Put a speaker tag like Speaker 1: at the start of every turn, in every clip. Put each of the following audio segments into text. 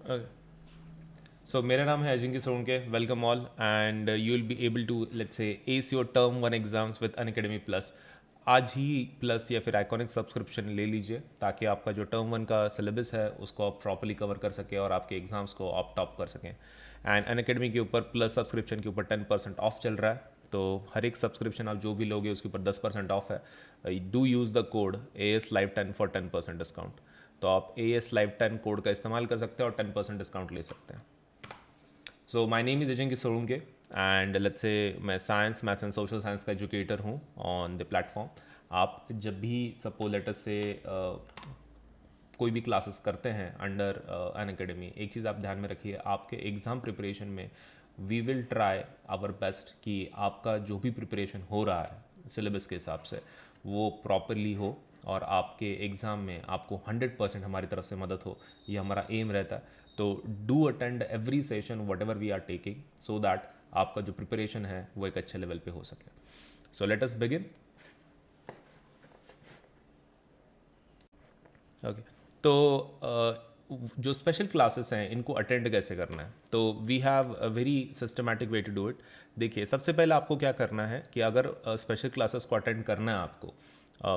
Speaker 1: Okay. So मेरा नाम है Ajinkya Sonke. Welcome all and you will be able to let's say ace your term one exams with Unacademy plus. आज ही plus या फिर आइकॉनिक सब्सक्रिप्शन ले लीजिए ताकि आपका जो टर्म वन का सिलेबस है उसको आप प्रॉपरली कवर कर सकें और आपके एग्जाम्स को आप टॉप कर सकें. एंड अनअकैडमी के ऊपर प्लस सब्सक्रिप्शन के ऊपर 10% ऑफ चल रहा है. तो हर एक सब्सक्रिप्शन आप जो भी लोगे उसके ऊपर 10% ऑफ है. Do use the code AS Live 10 for 10% discount. तो आप AS Live 10 कोड का इस्तेमाल कर सकते हैं और 10% डिस्काउंट ले सकते हैं. So my name is Ajinkya Solanke and let's say मैं science maths and social science का एजुकेटर हूँ ऑन द प्लेटफॉर्म. आप जब भी सपोज लेटर से कोई भी क्लासेस करते हैं अंडर एन अकेडमी, एक चीज़ आप ध्यान में रखिए, आपके एग्ज़ाम प्रिपरेशन में we will try our best कि आपका जो भी प्रिपरेशन हो रहा है सिलेबस के हिसाब से वो प्रॉपरली हो और आपके एग्ज़ाम में आपको 100% हमारी तरफ से मदद हो. ये हमारा एम रहता है. तो do attend every session whatever we are taking so that आपका जो प्रिपरेशन है वो एक अच्छे लेवल पे हो सके. So let us begin. Okay. तो जो स्पेशल क्लासेस हैं इनको अटेंड कैसे करना है, तो we have a very systematic way to do it. देखिए, सबसे पहले आपको क्या करना है कि अगर स्पेशल क्लासेस को अटेंड करना है आपको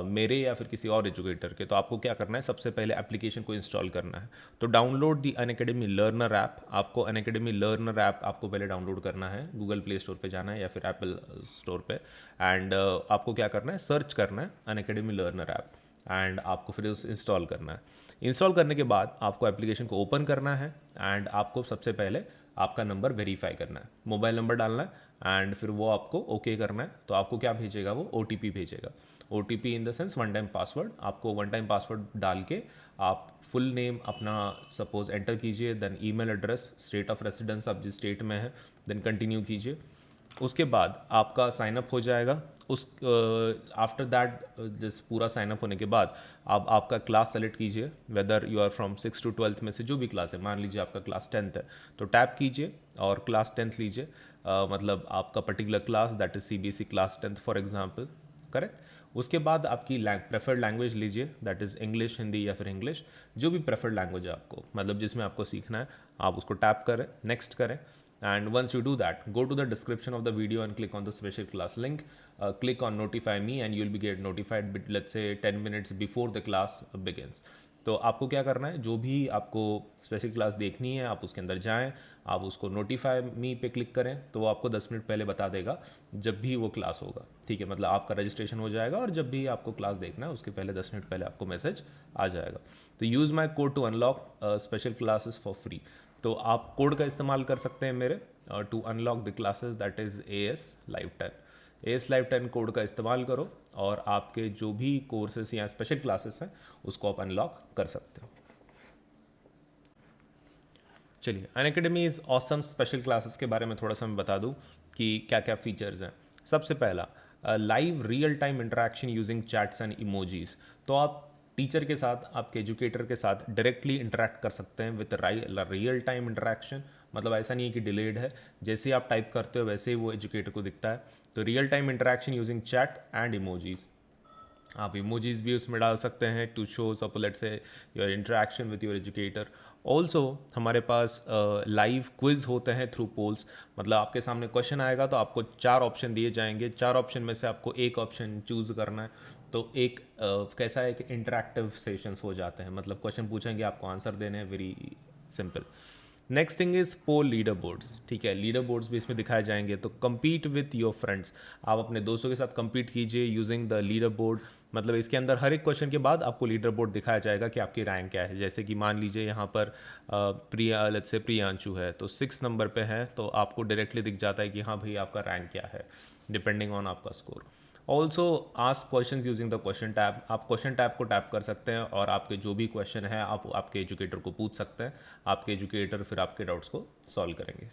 Speaker 1: मेरे या फिर किसी और एजुकेटर के, तो आपको क्या करना है, सबसे पहले एप्लीकेशन को इंस्टॉल करना है. तो download the Unacademy learner app. आपको अनअकैडमी लर्नर ऐप आपको पहले डाउनलोड करना है, गूगल प्ले स्टोर पे जाना है या फिर एप्पल स्टोर पे. एंड आपको क्या करना है, सर्च करना है अनअकैडमी लर्नर ऐप एंड आपको फिर उस इंस्टॉल करना है. इंस्टॉल करने के बाद आपको एप्लीकेशन को ओपन करना है एंड आपको सबसे पहले आपका नंबर वेरीफाई करना है, मोबाइल नंबर डालना है एंड फिर वो आपको ओके करना है. तो आपको क्या भेजेगा, वो OTP भेजेगा. OTP in the sense one time password. आपको वन टाइम पासवर्ड डाल के आप फुल नेम अपना सपोज एंटर कीजिए, then email address, state of residence आप जिस स्टेट में है, देन कंटिन्यू कीजिए. उसके बाद आपका साइनअप हो जाएगा. उस आफ्टर दैट जिस पूरा साइनअप होने के बाद आप आपका क्लास सेलेक्ट कीजिए, whether you are from 6 to 12 में से जो भी क्लास है. मान लीजिए आपका क्लास 10th है तो टैप कीजिए और क्लास 10th लीजिए. मतलब आपका particular class that is CBSE class 10th for example. Correct. उसके बाद आपकी प्रेफर्ड लैंग्वेज लीजिए, दैट इज़ इंग्लिश, हिंदी या फिर इंग्लिश, जो भी प्रेफर्ड लैंग्वेज है आपको, मतलब जिसमें आपको सीखना है, आप उसको टैप करें, नेक्स्ट करें. And once you do that, go to the description of the video and click on the special class link. Click on notify me and you'll be get notified let's say 10 minutes before the class begins. तो आपको क्या करना है, जो भी आपको special class देखनी है आप उसके अंदर जाएं, आप उसको नोटिफाई मी पे क्लिक करें तो वो आपको 10 मिनट पहले बता देगा जब भी वो क्लास होगा. ठीक है, मतलब आपका रजिस्ट्रेशन हो जाएगा और जब भी आपको क्लास देखना है उसके पहले 10 मिनट पहले आपको मैसेज आ जाएगा. तो use my code to unlock special classes for free. तो आप कोड का इस्तेमाल कर सकते हैं मेरे to unlock the classes, that is AS Live 10 code का इस्तेमाल करो और आपके जो भी कोर्सेज या स्पेशल क्लासेस हैं उसको आप अनलॉक कर सकते हो. चलिए, Unacademy is awesome special classes के बारे में थोड़ा सा मैं बता दूं कि क्या क्या फीचर्स हैं. सबसे पहला, live real time interaction using chats and emojis. तो आप टीचर के साथ, आपके एजुकेटर के साथ डायरेक्टली इंटरेक्ट कर सकते हैं विद रियल टाइम इंटरेक्शन. मतलब ऐसा नहीं है कि डिलेड है, जैसे ही आप टाइप करते हो वैसे ही वो एजुकेटर को दिखता है. तो real time interaction using chat and emojis. आप इमोजीज भी उसमें डाल सकते हैं to show suppose let's say your interaction with your educator. Also हमारे पास लाइव क्विज होते हैं थ्रू पोल्स. मतलब आपके सामने क्वेश्चन आएगा तो आपको 4 ऑप्शन दिए जाएंगे, 4 ऑप्शन में से आपको एक ऑप्शन चूज करना है. तो एक कैसा है कि इंटरेक्टिव सेशंस हो जाते हैं, मतलब क्वेश्चन पूछेंगे आपको आंसर देने हैं, very simple. Next thing is poll leader boards. ठीक है, लीडर बोर्ड्स भी इसमें दिखाए जाएंगे. तो compete विथ योर फ्रेंड्स. आप अपने दोस्तों के साथ compete कीजिए यूजिंग द लीडर बोर्ड. मतलब इसके अंदर हर एक क्वेश्चन के बाद आपको लीडर बोर्ड दिखाया जाएगा कि आपकी रैंक क्या है. जैसे कि मान लीजिए यहाँ पर प्रिया, लेट्स से प्रियांशु है तो 6 नंबर पे है, तो आपको डायरेक्टली दिख जाता है कि हाँ भाई आपका रैंक क्या है डिपेंडिंग ऑन आपका score. Also ask question using the question tab. आप क्वेश्चन टैब को टैप कर सकते हैं और आपके जो भी क्वेश्चन है आप आपके एजुकेटर को पूछ सकते हैं. आपके एजुकेटर फिर आपके डाउट्स को सॉल्व करेंगे.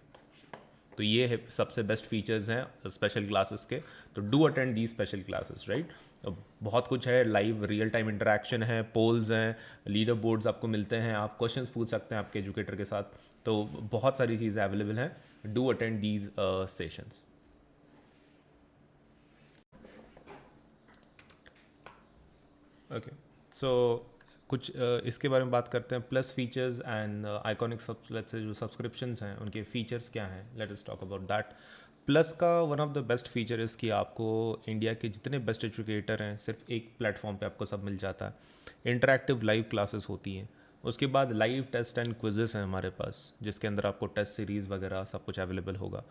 Speaker 1: तो ये है सबसे बेस्ट फीचर्स हैं स्पेशल क्लासेस के. तो do attend the special classes, right. तो बहुत कुछ है, लाइव रियल टाइम इंटरेक्शन है, पोल्स हैं, लीडर बोर्ड्स आपको मिलते हैं, आप क्वेश्चंस पूछ सकते हैं आपके एजुकेटर के साथ. तो बहुत सारी चीज़ें अवेलेबल हैं. Do attend these sessions. Okay. So कुछ इसके बारे में बात करते हैं, plus features and iconic let's say जो सब्सक्रिप्शंस हैं उनके फीचर्स क्या हैं, let us talk about that. Plus का one of the best feature is कि आपको इंडिया के जितने बेस्ट एजुकेटर हैं सिर्फ एक प्लेटफॉर्म पे आपको सब मिल जाता है। इंटरैक्टिव लाइव क्लासेस होती हैं, उसके बाद लाइव टेस्ट एंड क्विजेस हैं हमारे पास, जिसके अंदर आपको टेस्ट सीरीज़ वगैरह सब कुछ अवेलेबल होगा।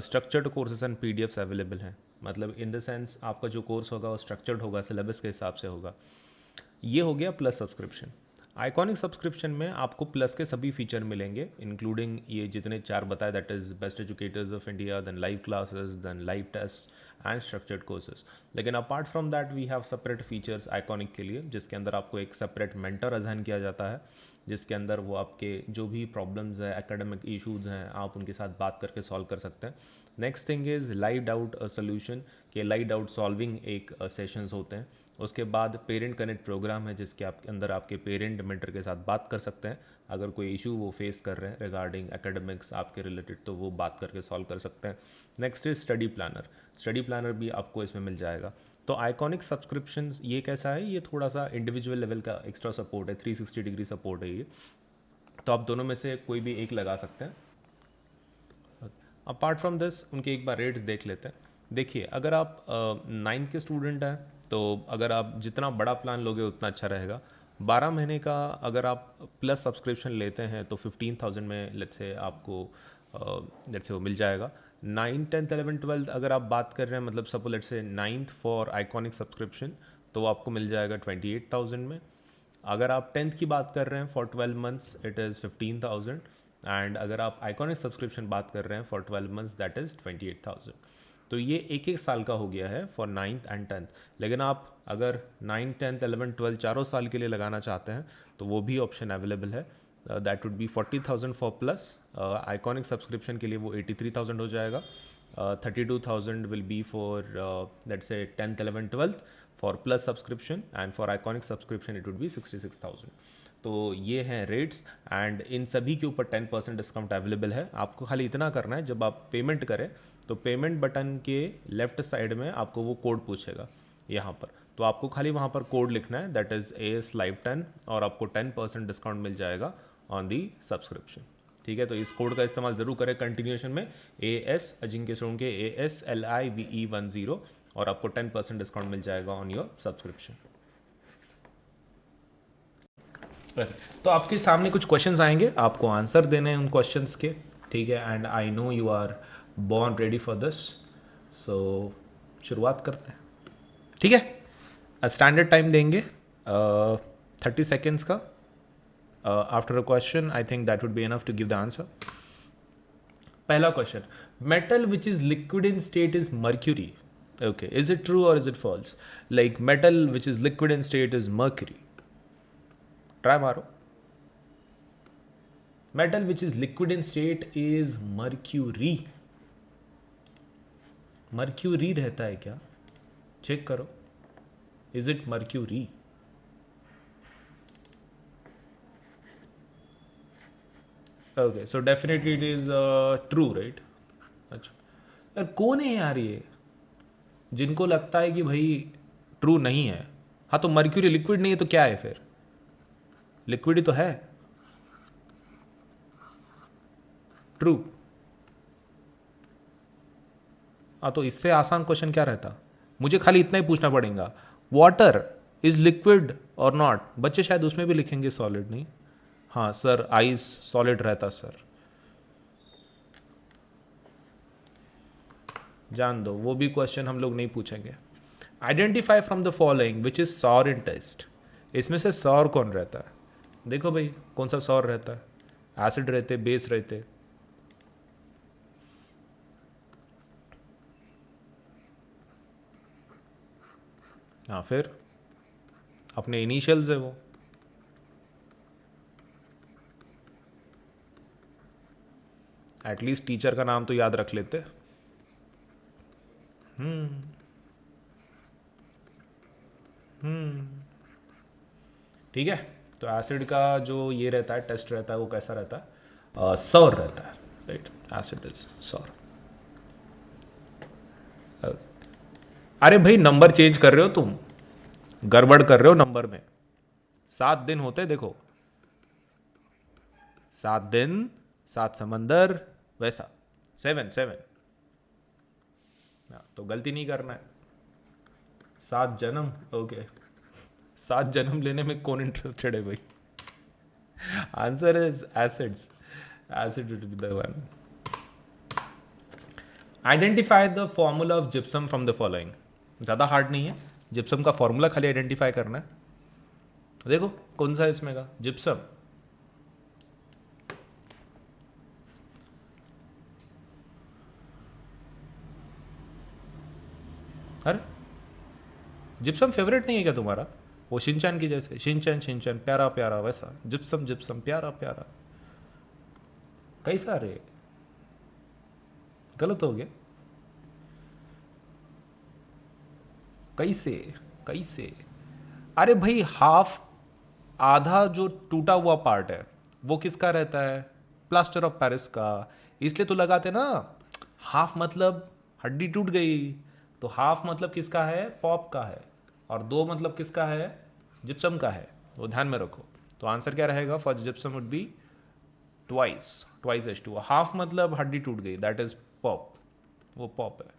Speaker 1: Structured courses and PDFs available हैं, मतलब इन द सेंस आपका जो कोर्स होगा वो स्ट्रक्चर्ड होगा, सिलेबस के हिसाब से होगा। ये हो गया प्लस सब्सक्रिप्शन। आइकॉनिक सब्सक्रिप्शन में आपको प्लस के सभी फीचर मिलेंगे, इंक्लूडिंग ये जितने चार बताए, that is best educators of India, then live classes, then live test and structured courses. लेकिन apart from that we have separate features iconic के लिए, जिसके अंदर आपको एक सेपरेट मेंटर असाइन किया जाता है, जिसके अंदर वो आपके जो भी प्रॉब्लम्स है, एकेडमिक इश्यूज़ हैं, आप उनके साथ बात करके सॉल्व कर सकते हैं। Next thing is live doubt solution, के लाइव डाउट सॉल्विंग एक सेशंस होते हैं। उसके बाद पेरेंट कनेक्ट प्रोग्राम है, जिसके आपके अंदर आपके पेरेंट मेंटर के साथ बात कर सकते हैं, अगर कोई इशू वो फेस कर रहे हैं रिगार्डिंग एकेडमिक्स आपके रिलेटेड, तो वो बात करके सॉल्व कर सकते हैं। Next is study planner, study planner भी आपको इसमें मिल जाएगा। तो आइकॉनिक सब्सक्रिप्शंस ये कैसा है, ये थोड़ा सा इंडिविजुअल लेवल का एक्स्ट्रा सपोर्ट है, 360 डिग्री सपोर्ट है ये, तो आप दोनों में से कोई भी एक लगा सकते हैं। अपार्ट फ्रॉम दिस उनके एक बार रेट्स देख लेते हैं। देखिए, अगर आप 9th के स्टूडेंट हैं तो अगर आप जितना बड़ा प्लान लोगे उतना अच्छा रहेगा। 12 महीने का अगर आप प्लस सब्सक्रिप्शन लेते हैं तो 15,000 में लेट्स से आपको लेट्स से वो मिल जाएगा। 9, 10, 11, 12 अगर आप बात कर रहे हैं, मतलब सपोज लेट्स से 9th फॉर आइकॉनिक सब्सक्रिप्शन, तो आपको मिल जाएगा 28,000 में। अगर आप 10th की बात कर रहे हैं for 12 months it is 15,000, and अगर आप आइकॉनिक सब्सक्रिप्शन बात कर रहे हैं फॉर 12 मंथ्स दैट इज़ 28,000। तो ये एक एक साल का हो गया है फॉर 9th एंड 10th। लेकिन आप अगर 9, 10, 11, 12 चारों साल के लिए लगाना चाहते हैं तो वो भी ऑप्शन अवेलेबल है, that would B 40,000 for plus. Iconic subscription के लिए वो 83,000 हो जाएगा। 32,000 will be for let's say 10th, 11th, 12th for plus subscription, and for iconic subscription it would be 66,000। तो ये हैं रेट्स, एंड इन सभी के ऊपर 10% डिस्काउंट अवेलेबल है। आपको खाली इतना करना है, जब आप पेमेंट करें तो पेमेंट बटन के लेफ्ट साइड में आपको वो कोड पूछेगा यहाँ पर, तो आपको खाली वहाँ पर कोड लिखना है, दैट इज़ AS Live 10, और आपको 10% डिस्काउंट मिल जाएगा ऑन दी सब्सक्रिप्शन। ठीक है, तो इस कोड का इस्तेमाल ज़रूर करें कंटिन्यूएशन में, AS अजिंक्य सोन के ASLIVE10, और आपको 10% डिस्काउंट मिल जाएगा ऑन योर सब्सक्रिप्शन। तो आपके सामने कुछ क्वेश्चंस आएंगे, आपको आंसर देने हैं उन क्वेश्चंस के, ठीक है, and I know you are born ready for this, so शुरुआत करते हैं। ठीक है, स्टैंडर्ड टाइम देंगे 30 सेकेंड्स का। After a question I think that would be enough to give the answer. पहला question, metal which is liquid in state is mercury, okay, is it true और is it false? Like metal which is liquid in state is mercury, try मारो। Metal which is liquid in state is mercury. Mercury रहता है क्या? Check करो, is it mercury? Okay, so definitely it is true, right? अच्छा यार, कौन है यार ये जिनको लगता है कि भाई ट्रू नहीं है? हाँ, तो मर्क्यूरी लिक्विड नहीं है तो क्या है फिर? लिक्विड ही तो है। ट्रू। हाँ, तो इससे आसान क्वेश्चन क्या रहता? मुझे खाली इतना ही पूछना पड़ेगा, वाटर इज लिक्विड और नॉट? बच्चे शायद उसमें भी लिखेंगे सॉलिड, नहीं? हाँ सर, आइस सॉलिड रहता सर, जान दो, वो भी क्वेश्चन हम लोग नहीं पूछेंगे। Identify from the following which is sour in taste. इसमें से सॉर कौन रहता है? देखो भाई, कौन सा सॉर रहता है? एसिड रहते, बेस रहते? हाँ, फिर अपने इनिशियल्स है वो। एटलीस्ट टीचर का नाम तो याद रख लेते। ठीक है, तो एसिड का जो ये रहता है, टेस्ट रहता है, वो कैसा रहता है? सॉर रहता है, राइट? Acid is sorry. अरे भाई, नंबर चेंज कर रहे हो तुम, गड़बड़ कर रहे हो नंबर में। 7 दिन होते, देखो 7 दिन, 7 समंदर, वैसा 7 7। तो गलती नहीं करना है। 7 जन्म, ओके। 7 जन्म लेने में कौन इंटरेस्टेड है भाई? Answer is acids. Acid will be the one. Identify the formula of gypsum from the following. ज़्यादा हार्ड नहीं है, जिप्सम का फॉर्मूला खाली आइडेंटिफाई करना है। देखो कौन सा है इसमें का जिप्सम। अरे जिप्सम फेवरेट नहीं है क्या तुम्हारा? वो शिनचैन की जैसे, शिनचैन शिनचैन प्यारा प्यारा, वैसा जिप्सम जिप्सम प्यारा प्यारा। कैसा रे? गलत हो गया। कैसे? कैसे? अरे भाई हाफ, आधा जो टूटा हुआ पार्ट है वो किसका रहता है? प्लास्टर ऑफ पेरिस का। इसलिए तो लगाते ना। हाफ मतलब हड्डी टूट गई, तो हाफ मतलब किसका है? पॉप का है। और 2 मतलब किसका है? जिप्सम का है। वो ध्यान में रखो। तो आंसर क्या रहेगा for gypsum would be twice, twice H2। Half मतलब हड्डी टूट गई, दैट इज पॉप, वो पॉप है।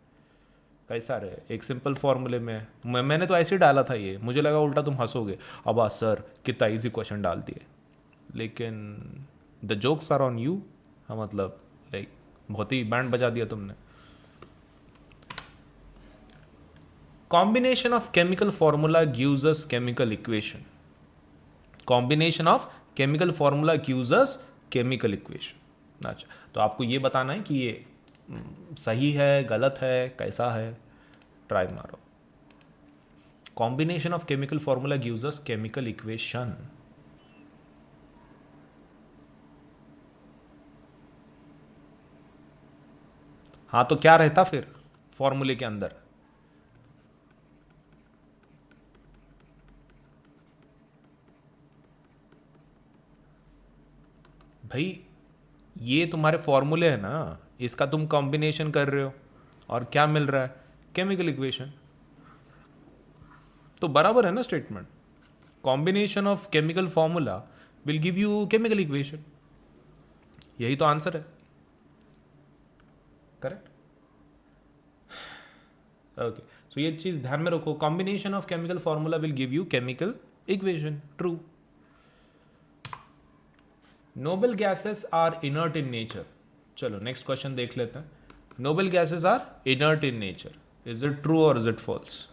Speaker 1: कैसा रहे? एक सिंपल फॉर्मूले में मैंने तो ऐसे ही डाला था ये, मुझे लगा उल्टा तुम हंसोगे, अब सर कितना इजी क्वेश्चन डाल दिए, लेकिन the jokes are on you. हाँ मतलब लाइक बहुत ही बैंड बजा दिया तुमने। Combination of chemical formula gives us chemical equation. Combination of chemical formula gives us chemical equation. अच्छा, तो आपको ये बताना है कि ये सही है, गलत है, कैसा है। ट्राई मारो। Combination of chemical formula gives us chemical equation. हाँ तो क्या रहता फिर फॉर्मूले के अंदर? भाई ये तुम्हारे फॉर्मूले है ना, इसका तुम कॉम्बिनेशन कर रहे हो और क्या मिल रहा है? Chemical equation. तो बराबर है ना statement. Combination of chemical formula will give you chemical equation. यही तो आंसर है। करेक्ट। ओके, सो ये चीज ध्यान में रखो, combination of chemical formula will give you chemical equation. True. Noble gases are inert in nature. चलो नेक्स्ट क्वेश्चन देख लेते हैं। Noble gases are inert in nature, is it true और इज इट फॉल्स?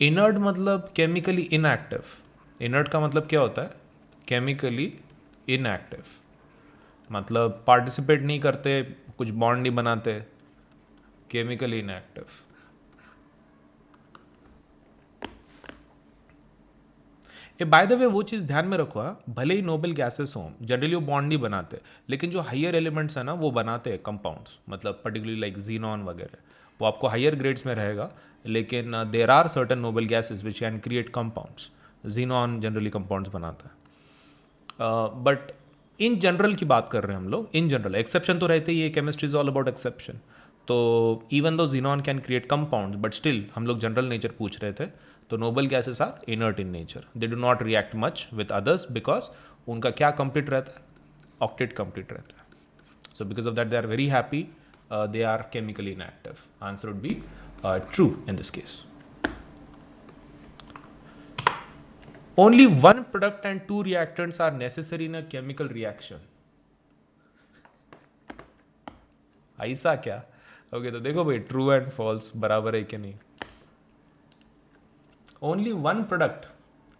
Speaker 1: इनर्ट मतलब chemically inactive. Inert का मतलब क्या होता है? केमिकली इनएक्टिव, मतलब पार्टिसिपेट नहीं करते, कुछ बॉन्ड नहीं बनाते, केमिकली इनएक्टिव। ये बाय द वे वो चीज़ ध्यान में रखो, भले ही नोबल गैसेस हों जनरली वो बॉन्ड नहीं बनाते, लेकिन जो हायर एलिमेंट्स है ना वो बनाते हैं कंपाउंड्स, मतलब पर्टिकुलरली लाइक जीनॉन वगैरह, वो आपको हायर ग्रेड्स में रहेगा। लेकिन there are certain noble gases which can create compounds. Xenon generally compounds बनाता है। बट इन जनरल की बात कर रहे हैं हम लोग, इन जनरल एक्सेप्शन तो रहते ही है, chemistry is all about exception. तो even though xenon can create compounds, but still हम लोग जनरल नेचर पूछ रहे थे। तो noble gases are inert in nature, they do not react much with others because उनका क्या कंप्लीट रहता है? ऑक्टेट कंप्लीट रहता है। So because of that they are very happy, they are chemically inactive. Answer would be true in this case. Only one product and 2 reactants are necessary in a chemical reaction. ऐसा क्या? Okay तो देखो भाई true and false बराबर है कि नहीं। Only 1 product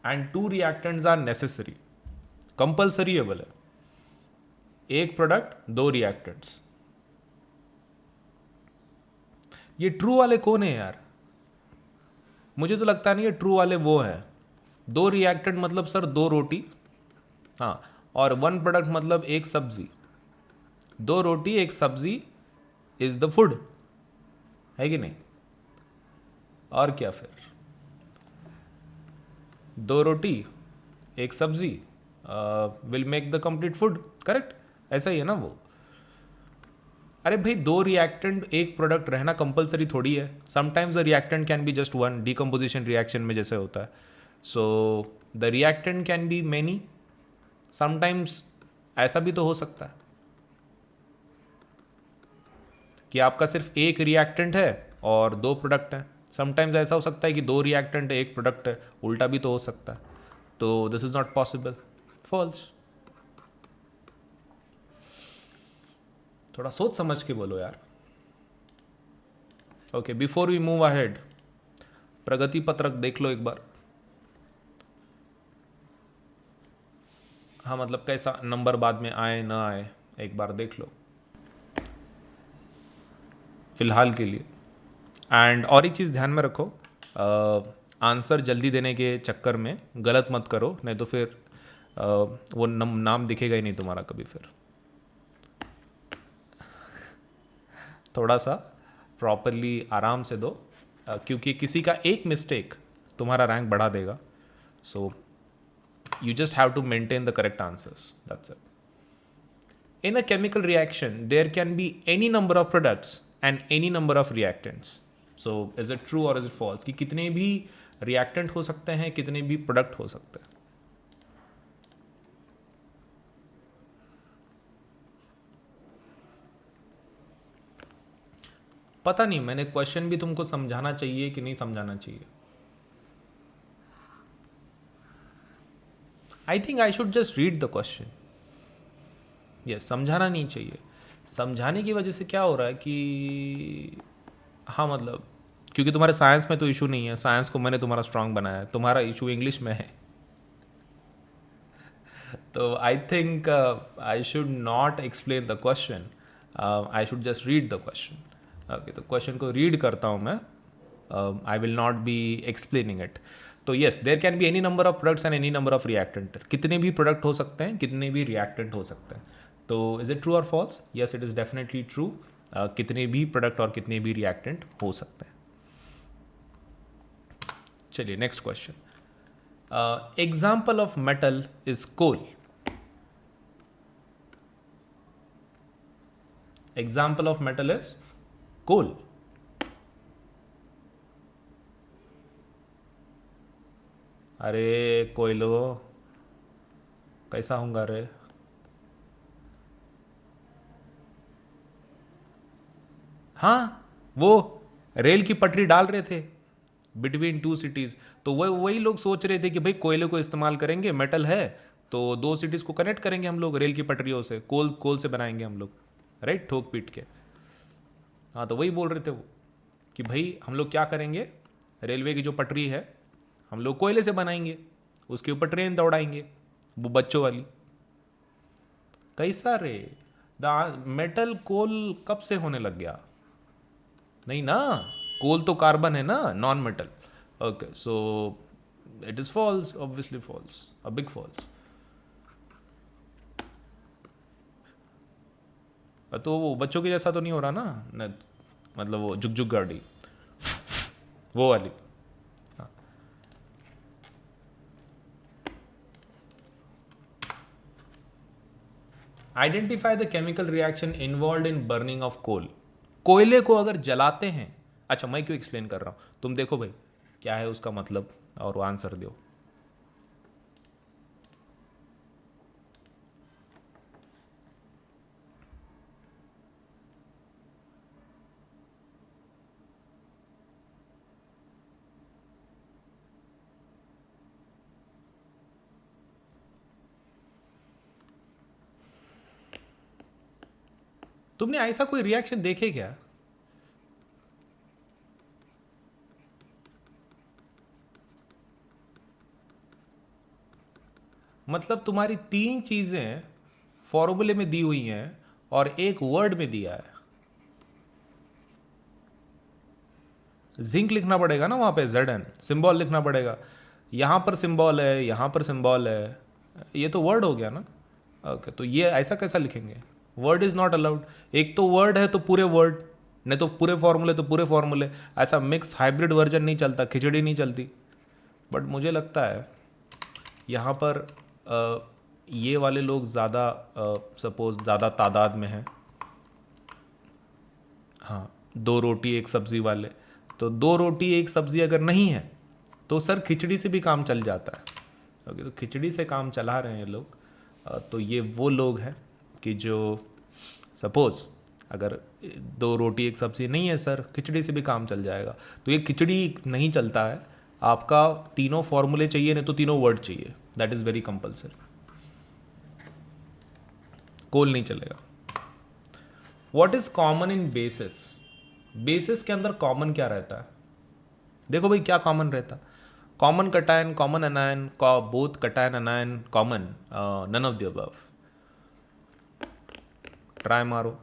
Speaker 1: and 2 reactants are necessary, compulsory है बोले। 1 प्रोडक्ट 2 रिएक्टेंट्स। ये ट्रू वाले कौन है यार? मुझे तो लगता नहीं है ट्रू वाले वो हैं। 2 रिएक्टेंट मतलब सर 2 रोटी, हाँ, और 1 प्रोडक्ट मतलब 1 सब्जी। 2 रोटी 1 सब्जी इज द फूड, है कि नहीं? और क्या फिर? 2 रोटी 1 सब्जी will make the complete food, correct? ऐसा ही है ना वो। अरे भाई, दो रिएक्टेंट एक प्रोडक्ट रहना कंपलसरी थोड़ी है. Sometimes the reactant can be just one, decomposition reaction में जैसे होता है. So the reactant can be many. Sometimes ऐसा भी तो हो सकता है कि आपका सिर्फ एक रिएक्टेंट है और दो प्रोडक्ट हैं. समटाइम्स ऐसा हो सकता है कि दो रिएक्टेंट है एक प्रोडक्ट है, उल्टा भी तो हो सकता है. तो this is not possible. False. थोड़ा सोच समझ के बोलो यार. Okay, before we move ahead, प्रगति पत्रक देख लो एक बार. हाँ, मतलब कैसा नंबर बाद में आए ना आए एक बार देख लो फिलहाल के लिए. एंड और एक चीज़ ध्यान में रखो, आंसर जल्दी देने के चक्कर में गलत मत करो, नहीं तो फिर वो नाम दिखेगा ही नहीं तुम्हारा कभी फिर. थोड़ा सा प्रॉपरली आराम से दो, क्योंकि किसी का एक मिस्टेक तुम्हारा रैंक बढ़ा देगा. सो you just have to maintain the correct answers. That's it. In a chemical reaction, there can be any number of products and any number of reactants. So is it true or is it false कि कितने भी reactant हो सकते हैं, कितने भी product हो सकते हैं. पता नहीं, मैंने क्वेश्चन भी तुमको समझाना चाहिए कि नहीं समझाना चाहिए. आई think I should just read the question. Yes, समझाना नहीं चाहिए. समझाने की वजह से क्या हो रहा है कि हाँ मतलब, क्योंकि तुम्हारे साइंस में तो इशू नहीं है, साइंस को मैंने तुम्हारा स्ट्रांग बनाया है, तुम्हारा इशू इंग्लिश में है. तो I think I should not explain the question, I should just read the question. Okay, तो क्वेश्चन को रीड करता हूँ मैं. I will not be explaining it. तो yes, there can be any number of products and any number of reactant. कितने भी product हो सकते हैं, कितने भी रिएक्टेंट हो सकते हैं. तो इज इट ट्रू और फॉल्स? Yes, it is definitely true. कितने भी प्रोडक्ट और कितने भी रिएक्टेंट हो सकते हैं. चलिए next question. Example of metal is coal. Example of metal is coal. अरे कोयलो कैसा होगा रे. हाँ, वो रेल की पटरी डाल रहे थे बिटवीन टू सिटीज़, तो वही लोग सोच रहे थे कि भाई कोयले को इस्तेमाल करेंगे, मेटल है तो दो सिटीज़ को कनेक्ट करेंगे हम लोग रेल की पटरियों से, कोल से बनाएंगे हम लोग, राइट, ठोक पीट के. हाँ, तो वही बोल रहे थे वो कि भाई हम लोग क्या करेंगे, रेलवे की जो पटरी है हम लोग कोयले से बनाएंगे, उसके ऊपर ट्रेन दौड़ाएंगे, वो बच्चों वाली. कैसा रे, द मेटल कोल कब से होने लग गया? नहीं ना, कोल तो कार्बन है ना, non metal. Okay, so it is false, obviously false, a big false. तो वो बच्चों के जैसा तो नहीं हो रहा ना, मतलब वो जुग जुग गाड़ी वो वाली. Identify the chemical reaction involved in burning of coal. कोयले को अगर जलाते हैं, अच्छा मैं क्यों एक्सप्लेन कर रहा हूं, तुम देखो भाई क्या है उसका मतलब और वो आंसर दो. तुमने ऐसा कोई रिएक्शन देखे क्या? मतलब तुम्हारी तीन चीजें फॉर्मूले में दी हुई हैं और एक वर्ड में दिया है. जिंक लिखना पड़ेगा ना वहां पे, Zn सिंबल लिखना पड़ेगा. यहां पर सिंबल है, यहां पर सिंबल है, ये तो वर्ड हो गया ना. ओके, तो ये ऐसा कैसा लिखेंगे? Word is not allowed. एक तो वर्ड है तो पूरे वर्ड, नहीं तो पूरे फॉर्मूले तो पूरे फॉर्मूले. ऐसा मिक्स हाइब्रिड वर्जन नहीं चलता, खिचड़ी नहीं चलती. बट मुझे लगता है यहाँ पर ये वाले लोग ज़्यादा सपोज ज़्यादा तादाद में हैं. हाँ, 2 रोटी 1 सब्जी वाले। तो 2 रोटी 1 सब्जी अगर नहीं है तो सर खिचड़ी से भी काम चल जाता है। ओके, तो खिचड़ी से काम चला रहे हैं लोग। तो ये वो लोग हैं कि जो सपोज अगर 2 रोटी 1 सब्जी नहीं है सर, खिचड़ी से भी काम चल जाएगा। तो ये खिचड़ी नहीं चलता है, आपका तीनों फॉर्मूले चाहिए, नहीं तो तीनों वर्ड चाहिए। That is very compulsory. Coal नहीं चलेगा। What is common in basis? Basis के अंदर कॉमन क्या रहता है? देखो भाई, क्या कॉमन रहता है? Common cation, common anion, both cation anion common, none of the above. Try मारो।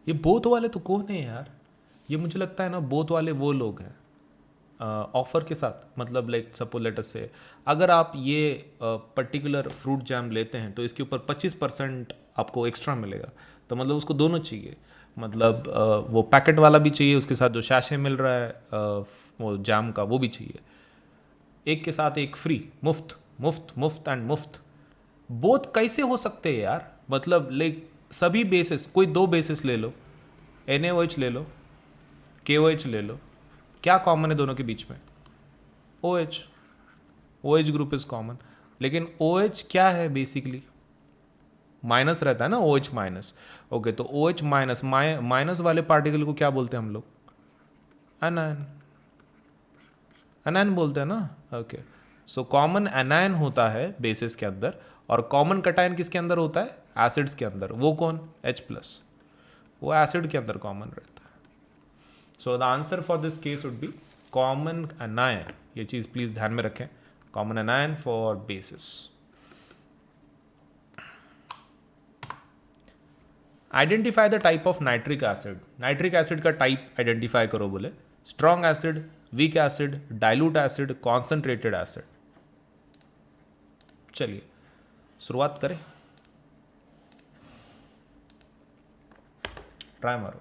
Speaker 1: ये बोथ वाले तो कौन है यार? ये मुझे लगता है ना, बोथ वाले वो लोग हैं ऑफर के साथ। मतलब लाइक सपोज लेट अस से, अगर आप ये पर्टिकुलर फ्रूट जैम लेते हैं तो इसके ऊपर 25% आपको एक्स्ट्रा मिलेगा। तो मतलब उसको दोनों चाहिए। मतलब वो पैकेट वाला भी चाहिए, उसके साथ जो शैशे मिल रहा है वो जैम का, वो भी चाहिए। एक के साथ एक फ्री, मुफ्त मुफ्त मुफ्त एंड मुफ्त। बोथ कैसे हो सकते हैं यार? मतलब लाइक सभी बेसिस, कोई 2 बेसिस ले लो, NaOH ले लो, KOH ले लो, क्या कॉमन है दोनों के बीच में? OH। OH group is common. लेकिन OH क्या है बेसिकली? माइनस रहता है ना, OH माइनस। ओके, तो OH माइनस, माइनस वाले पार्टिकल को क्या बोलते हैं हम लोग? एनायन। एनायन बोलते हैं ना। ओके, सो कॉमन एनायन होता है बेसिस के अंदर, और कॉमन कटायन किसके अंदर होता है? एसिड्स के अंदर। वो कौन? H+। वो एसिड के अंदर कॉमन रहता है। सो the answer for this case would be common anion. ये चीज़ प्लीज़ ध्यान में रखें, common anion for basis. Identify the type of nitric acid. Nitric acid का टाइप आइडेंटिफाई करो बोले। Strong acid, weak acid, dilute acid, concentrated acid. चलिए शुरुआत करें। ट्राई मारो।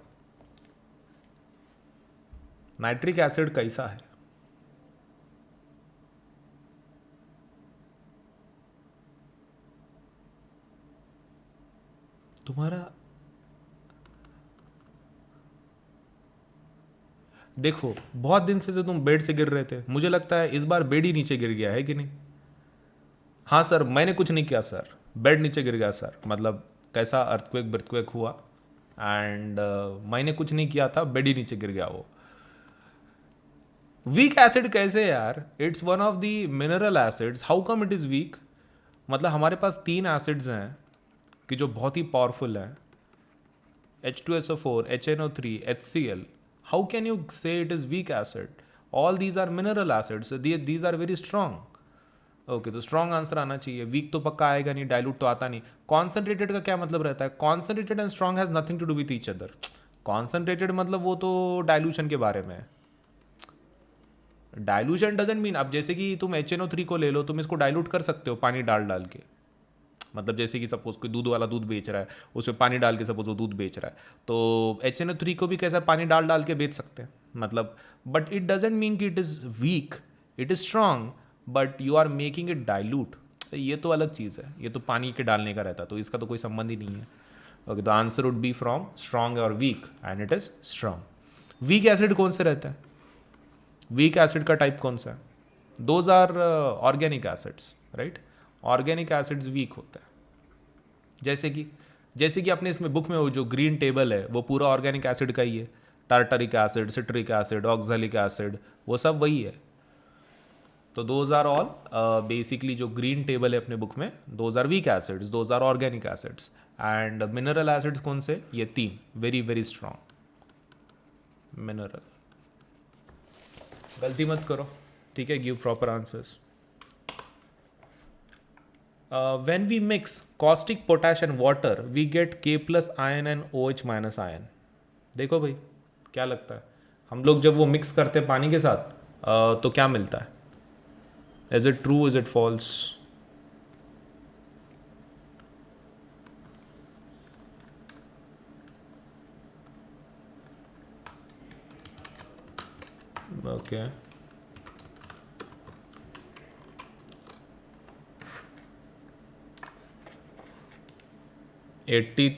Speaker 1: नाइट्रिक एसिड कैसा है? तुम्हारा देखो, बहुत दिन से जो तुम बेड से गिर रहे थे, मुझे लगता है इस बार बेड ही नीचे गिर गया है कि नहीं? हाँ सर, मैंने कुछ नहीं किया सर, बेड नीचे गिर गया सर। मतलब कैसा अर्थक्वेक बर्थक्वेक हुआ, एंड मैंने कुछ नहीं किया था, बेड ही नीचे गिर गया वो। वीक एसिड कैसे यार? It's one of the mineral acids, how come it is week? मतलब हमारे पास 3 एसिड्स हैं कि जो बहुत ही पावरफुल हैं, H2SO4, HNO3, HCl. How can you say it is weak acid? All these are mineral acids. So these are very strong. Okay, तो strong answer आना चाहिए। वीक तो पक्का आएगा नहीं, डाइल्यूट तो आता नहीं। कॉन्सेंट्रेटेड का क्या मतलब रहता है? Concentrated and strong has nothing to do with each other. Concentrated मतलब वो तो डाइल्यूशन के बारे में है। डाइल्यूशन डजेंट मीन, अब जैसे कि तुम HNO3 को ले लो, तुम इसको डाइल्यूट कर सकते हो पानी डाल डाल के। मतलब जैसे कि सपोज कोई दूध वाला दूध बेच रहा है, उसमें पानी डाल के सपोज वो दूध बेच रहा है, तो HNO3 को भी कैसा पानी डाल डाल के बेच सकते हैं। मतलब बट इट डजेंट मीन कि it is weak, it is strong, but you are making it dilute. ये तो अलग चीज़ है, ये तो पानी के डालने का रहता है, तो इसका तो कोई संबंध ही नहीं है। Okay, the answer would be from strong और weak, and it is strong. Weak acid कौन से रहता है? वीक एसिड का टाइप कौन सा है? Those are organic acids, right? Organic acids weak होता है। जैसे कि अपने इसमें बुक में वो जो ग्रीन टेबल है वो पूरा ऑर्गेनिक एसिड का ही है। Tartaric acid, citric acid, oxalic acid, वो सब वही है। तो दोज आर ऑल बेसिकली जो ग्रीन टेबल है अपने बुक में, those are weak acids, those are organic acids. And mineral acids कौन से? ये 3 वेरी वेरी स्ट्रॉन्ग मिनरल। गलती मत करो, ठीक है? Give proper answers. When we mix caustic potash and water, we get K plus ion and OH minus ion. देखो भाई, क्या लगता है हम लोग जब वो मिक्स करते हैं पानी के साथ तो क्या मिलता है? Is it true, is it false? Okay 80।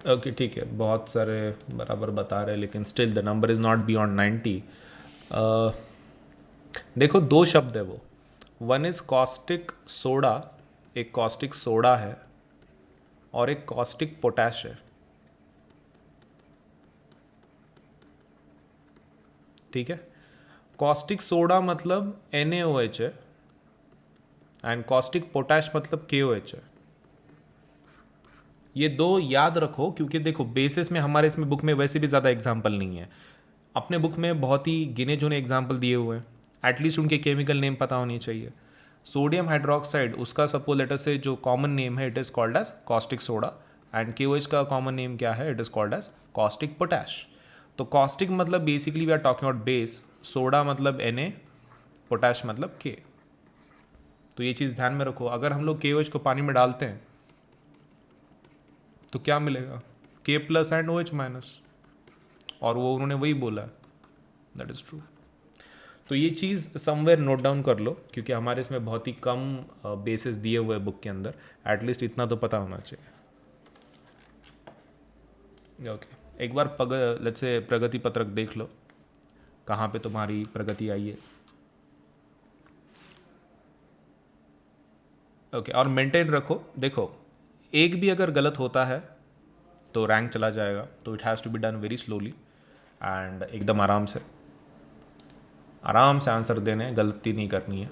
Speaker 1: Okay ठीक है, बहुत सारे बराबर बता रहे हैं, लेकिन still the number is not beyond 90। देखो दो शब्द है वो, वन इज़ कॉस्टिक सोडा, एक कॉस्टिक सोडा है और एक कॉस्टिक पोटैश है। ठीक है, कॉस्टिक सोडा मतलब NaOH है एंड कॉस्टिक पोटैश मतलब KOH है। ये दो याद रखो, क्योंकि देखो बेसिस में हमारे इसमें बुक में वैसे भी ज़्यादा एग्जाम्पल नहीं है। अपने बुक में बहुत ही गिने चुने एग्जाम्पल दिए हुए हैं, एटलीस्ट उनके केमिकल नेम पता होनी चाहिए। सोडियम हाइड्रोक्साइड उसका सपोज लेटर से जो कॉमन नेम है it is called as caustic soda, and KOH का कॉमन नेम क्या है, it is called as caustic potash. तो कॉस्टिक मतलब basically we are talking about base, soda मतलब Na, पोटैश मतलब K। तो ये चीज़ ध्यान में रखो, अगर हम लोग KOH को पानी में डालते हैं तो क्या मिलेगा, K plus and OH minus, और वो उन्होंने वही बोला है, दैट इज़ ट्रू। तो ये चीज़ समवेयर नोट डाउन कर लो, क्योंकि हमारे इसमें बहुत ही कम बेसिस दिए हुए हैं बुक के अंदर, एटलीस्ट इतना तो पता होना चाहिए। ओके एक बार लेट्स से प्रगति पत्रक देख लो, कहाँ पे तुम्हारी प्रगति आई है। ओके और मेंटेन रखो, देखो एक भी अगर गलत होता है तो रैंक चला जाएगा, तो it has to be done very slowly and एकदम आराम से आंसर देने, गलती नहीं करनी है।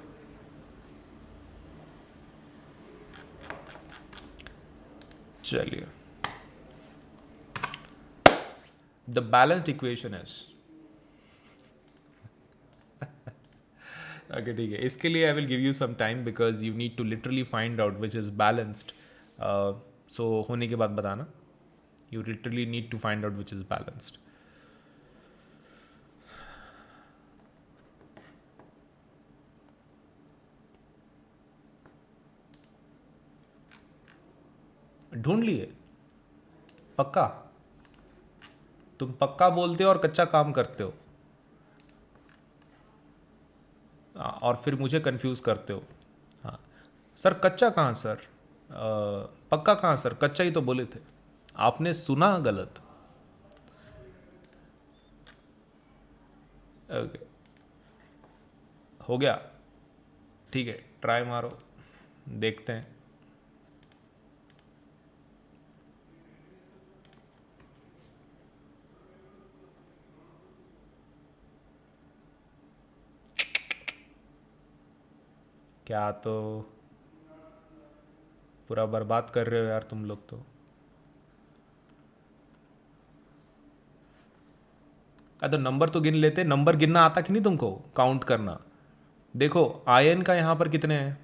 Speaker 1: चलिए, the balanced equation is, okay ठीक है, इसके लिए I will give you some time because you need to literally find out which is balanced. So होने के बाद बताना, you literally need to find out which is balanced. ढूंढ लिए? पक्का? तुम पक्का बोलते हो और कच्चा काम करते हो, और फिर मुझे कंफ्यूज करते हो। हाँ सर, कच्चा कहाँ सर, पक्का कहाँ सर, कच्चा ही तो बोले थे, आपने सुना गलत। ओके हो गया, ठीक है ट्राई मारो, देखते हैं। क्या तो पूरा बर्बाद कर रहे हो यार तुम लोग तो। तो नंबर तो गिन लेते, नंबर गिनना आता कि नहीं तुमको, काउंट करना। देखो आयन का यहाँ पर कितने हैं,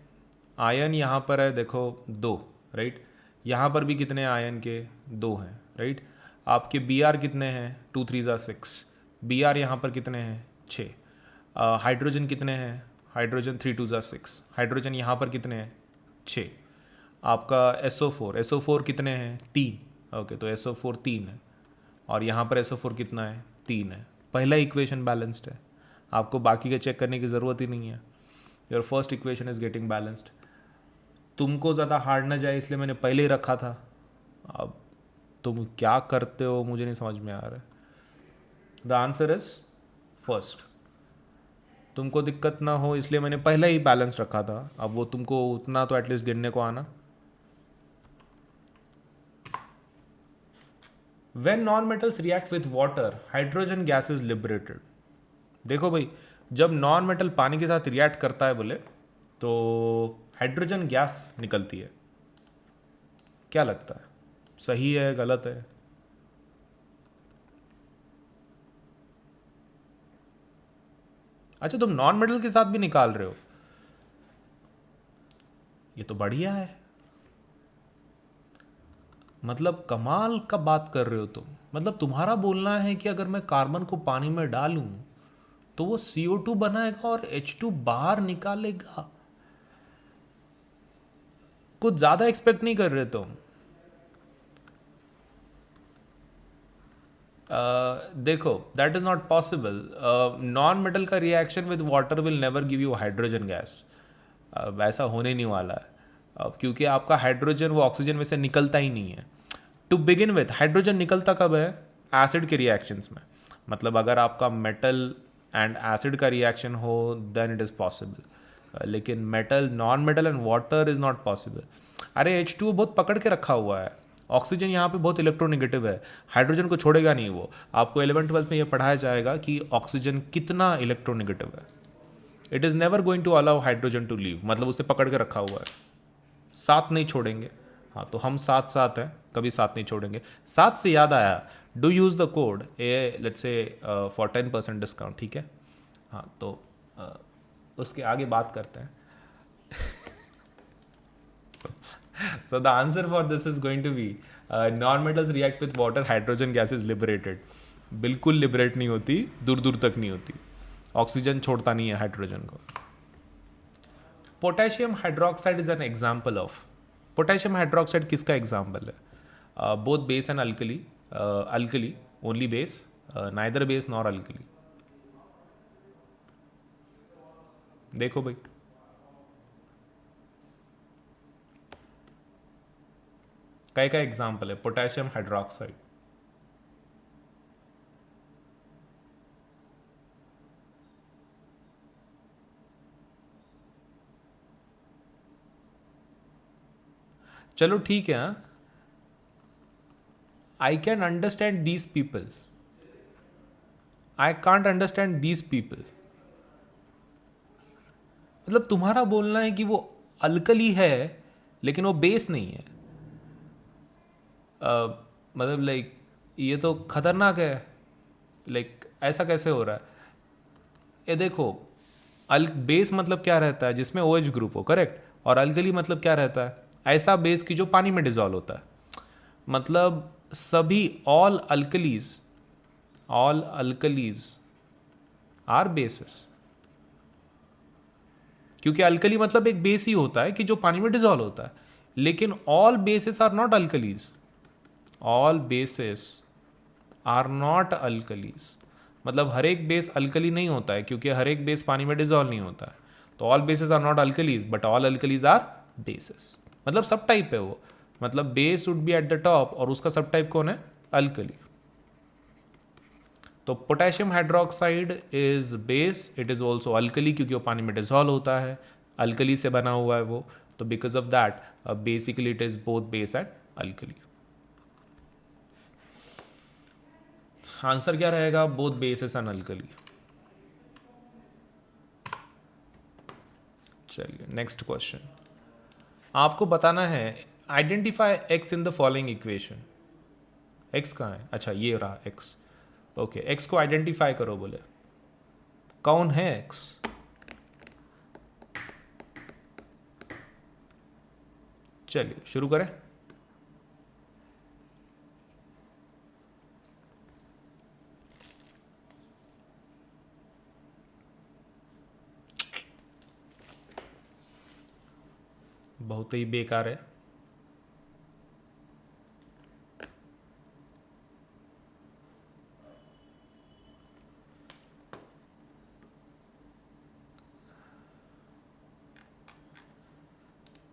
Speaker 1: आयन यहाँ पर है देखो दो, राइट। यहाँ पर भी कितने आयन के, दो हैं, राइट। आपके Br कितने हैं, 2 3 × 6, Br यहाँ पर कितने हैं, 6। हाइड्रोजन कितने हैं, हाइड्रोजन 3 2 × 6, हाइड्रोजन यहाँ पर कितने हैं, 6। आपका SO4 कितने हैं, 3। ओके तो SO4 3 है, और यहाँ पर SO4 कितना है, 3 है। पहला इक्वेशन बैलेंस्ड है, आपको बाकी का चेक करने की ज़रूरत ही नहीं है। Your first equation is getting balanced. तुमको ज़्यादा हार्ड ना जाए इसलिए मैंने पहले ही रखा था, अब तुम क्या करते हो मुझे नहीं समझ में आ रहा है। द आंसर इज फर्स्ट, तुमको दिक्कत ना हो इसलिए मैंने पहले ही बैलेंस रखा था, अब वो तुमको उतना तो एटलीस्ट गिनने को आना। When non metals react with water hydrogen gas is liberated. देखो भाई, जब नॉन मेटल पानी के साथ रिएक्ट करता है बोले तो हाइड्रोजन गैस निकलती है। क्या लगता है, सही है गलत है? अच्छा तुम नॉन मेटल के साथ भी निकाल रहे हो, ये तो बढ़िया है, मतलब कमाल का बात कर रहे हो तुम। मतलब तुम्हारा बोलना है कि अगर मैं कार्बन को पानी में डालूं तो वो CO2 बनाएगा और H2 बाहर निकालेगा। कुछ ज़्यादा एक्सपेक्ट नहीं कर रहे तुम। देखो, that is not possible. Non metal का reaction with water will never give you hydrogen gas. वैसा होने नहीं वाला है. क्योंकि आपका हाइड्रोजन वो ऑक्सीजन में से निकलता ही नहीं है. टू बिगिन विथ हाइड्रोजन निकलता कब है? एसिड के रिएक्शंस में. मतलब अगर आपका मेटल एंड एसिड का रिएक्शन हो देन इट इज़ पॉसिबल. लेकिन metal, non metal and water is not possible. अरे H2O बहुत पकड़ के रखा हुआ है. ऑक्सीजन यहाँ पे बहुत इलेक्ट्रोनेगेटिव है. हाइड्रोजन को छोड़ेगा नहीं वो. आपको 11th-12th में ये पढ़ाया जाएगा कि ऑक्सीजन कितना इलेक्ट्रोनेगेटिव है. It is never going to allow hydrogen to leave. मतलब उसने पकड़ के रखा हुआ है. साथ नहीं छोड़ेंगे. हाँ, तो हम साथ साथ हैं, कभी साथ नहीं छोड़ेंगे. साथ से याद आया, do use the code A let's say for 10% discount. ठीक है. हाँ, तो उसके आगे बात करते हैं. So the answer for this is going to be non-metals react with water, hydrogen gas is liberated. बिल्कुल लिबरेट नहीं होती, दूर दूर तक नहीं होती. ऑक्सीजन छोड़ता नहीं है हाइड्रोजन को. Potassium hydroxide is an example of. Potassium hydroxide किसका एग्जाम्पल है? Both base and alkali. Alkali only base, neither base nor alkali. देखो भाई, काय का एग्जाम्पल है पोटेशियम हाइड्रोक्साइड? चलो ठीक है. I can understand these people. I can't understand these people. मतलब तुम्हारा बोलना है कि वो अल्कली है लेकिन वो बेस नहीं है. मतलब लाइक ये तो खतरनाक है. लाइक ऐसा कैसे हो रहा है? ये देखो, बेस मतलब क्या रहता है? जिसमें OH ग्रुप हो, करेक्ट. और अल्कली मतलब क्या रहता है? ऐसा बेस की जो पानी में डिजॉल्व होता है. मतलब सभी ऑल अल्कलीज आर बेसिस. क्योंकि अल्कली मतलब एक बेस ही होता है कि जो पानी में डिजॉल्व होता है. लेकिन all bases are not alkalis. All bases are not alkalis. मतलब हर एक बेस अल्कली नहीं होता है क्योंकि हर एक बेस पानी में डिजॉल्व नहीं होता है. तो all bases are not alkalis but all alkalis are bases. मतलब सब टाइप है वो. मतलब base would be at the top और उसका सब टाइप कौन है? अल्कली. तो potassium hydroxide is base, it is also alkali क्योंकि वो पानी में डिजॉल्व होता है, अल्कली से बना हुआ है वो. तो because of that basically it is both base and alkali. Answer क्या रहेगा? Both basis and alkali. चलिए नेक्स्ट क्वेश्चन. आपको बताना है identify x in the following equation. X कहाँ है? अच्छा ये रहा एक्स. ओके, एक्स को आइडेंटिफाई करो. बोले कौन है एक्स? चलिए शुरू करें. बहुत ही बेकार है.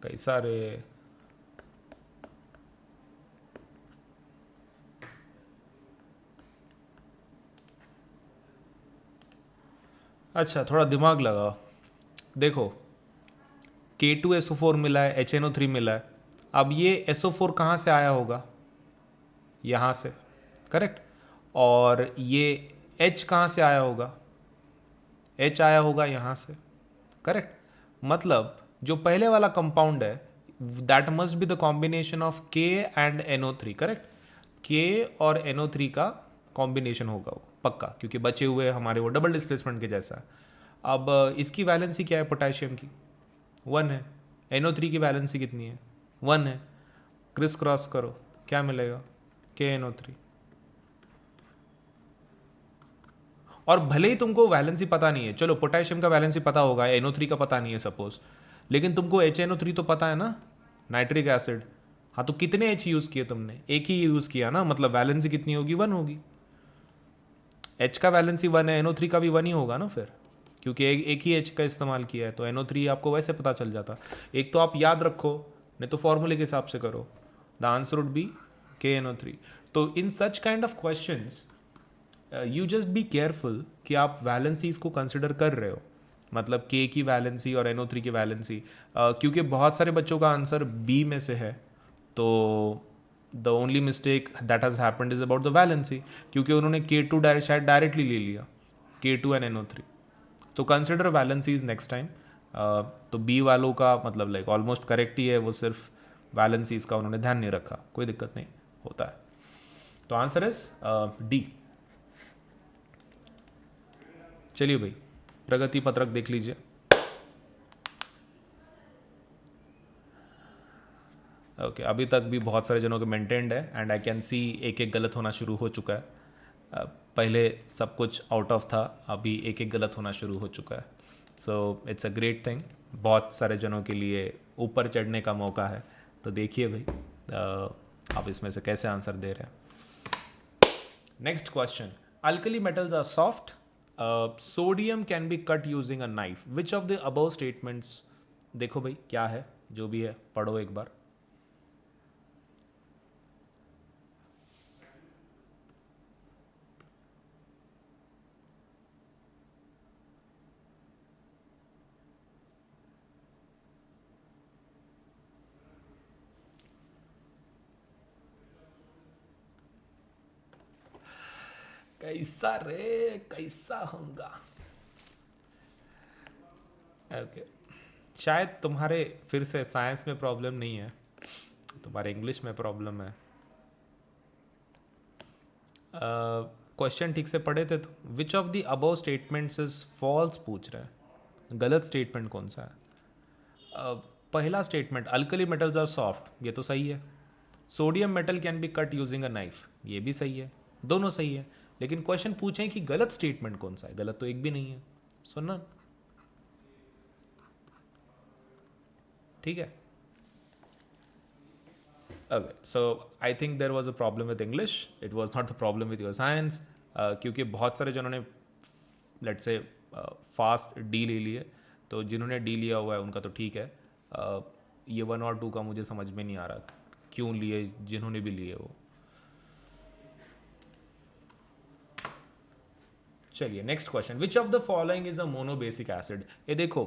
Speaker 1: कई सारे. अच्छा थोड़ा दिमाग लगाओ. देखो K2SO4 मिला है, HNO3 मिला है. अब ये SO4 कहाँ से आया होगा? यहाँ से, करेक्ट. और ये H कहाँ से आया होगा? H आया होगा यहाँ से, करेक्ट. मतलब जो पहले वाला कंपाउंड है that must be the combination of K and NO3, correct. K और NO3 का कॉम्बिनेशन होगा वो पक्का, क्योंकि बचे हुए हमारे वो डबल डिस्प्लेसमेंट के जैसा है. अब इसकी वैलेंसी क्या है पोटेशियम की? 1 है. NO3 की वैलेंसी कितनी है? 1 है. क्रिस क्रॉस करो, क्या मिलेगा? KNO3. और भले ही तुमको वैलेंसी पता नहीं है, चलो पोटेशियम का वैलेंसी पता होगा, NO3 का पता नहीं है सपोज, लेकिन तुमको HNO3 तो पता है ना, नाइट्रिक एसिड. हाँ तो कितने H यूज़ किए तुमने? एक ही यूज़ किया ना, मतलब वैलेंसी कितनी होगी? 1 होगी. एच का वैलेंसी 1 है, NO3 का भी 1 ही होगा ना फिर, क्योंकि एक ही एच का इस्तेमाल किया है, तो NO3 आपको वैसे पता चल जाता। एक तो आप याद रखो, नहीं तो फॉर्मूले के हिसाब से करो। The answer would be KNO3। तो in such kind of questions you just be careful कि आप वैलेंसीज को कंसिडर कर रहे हो, मतलब के की वैलेंसी और NO3 की वैलेंसी, क्योंकि बहुत सारे बच्चों का आंसर बी में से है। तो the only mistake that has happened is about the valency, क्योंकि उन्होंने K2 शायद डायरेक्टली ले लिया, K2 एंड NO3। तो कंसिडर वैलेंसीज नेक्स्ट टाइम। तो बी वालों का मतलब लाइक ऑलमोस्ट करेक्ट ही है, वो सिर्फ वैलेंसीज का उन्होंने ध्यान नहीं रखा, कोई दिक्कत नहीं होता है। तो आंसर इज डी। चलिए भाई, प्रगति पत्रक देख लीजिए। ओके अभी तक भी बहुत सारे जनों के मेंटेन्ड है, एंड आई कैन सी एक एक गलत होना शुरू हो चुका है। पहले सब कुछ आउट ऑफ था, अभी एक एक गलत होना शुरू हो चुका है। So it's a great thing, बहुत सारे जनों के लिए ऊपर चढ़ने का मौका है। तो देखिए भाई आप इसमें से कैसे आंसर दे रहे हैं। Next question, alkali metals are soft, sodium can be cut using a knife, which of the above statements. देखो भाई क्या है, जो भी है पढ़ो एक बार। कैसा रे, कैसा होगा। ओके शायद तुम्हारे फिर से साइंस में प्रॉब्लम नहीं है, तुम्हारे इंग्लिश में प्रॉब्लम है। क्वेश्चन ठीक से पढ़े थे तो which of the above statements is false पूछ रहा है, गलत स्टेटमेंट कौन सा है। पहला statement alkali metals are soft, ये तो सही है। Sodium metal can be cut using a knife, ये भी सही है, दोनों सही है। लेकिन क्वेश्चन पूछें कि गलत स्टेटमेंट कौन सा है, गलत तो एक भी नहीं है। सुनना ठीक है। Okay, so I think there was a problem with English. It was not the problem with your science. क्योंकि बहुत सारे जिन्होंने लेट्स से फास्ट डी ले लिए, तो जिन्होंने डी लिया हुआ है उनका तो ठीक है। ये 1 और 2 का मुझे समझ में नहीं आ रहा क्यों लिए, जिन्होंने भी लिए वो। चलिए next question, which of the following is a monobasic acid. ये देखो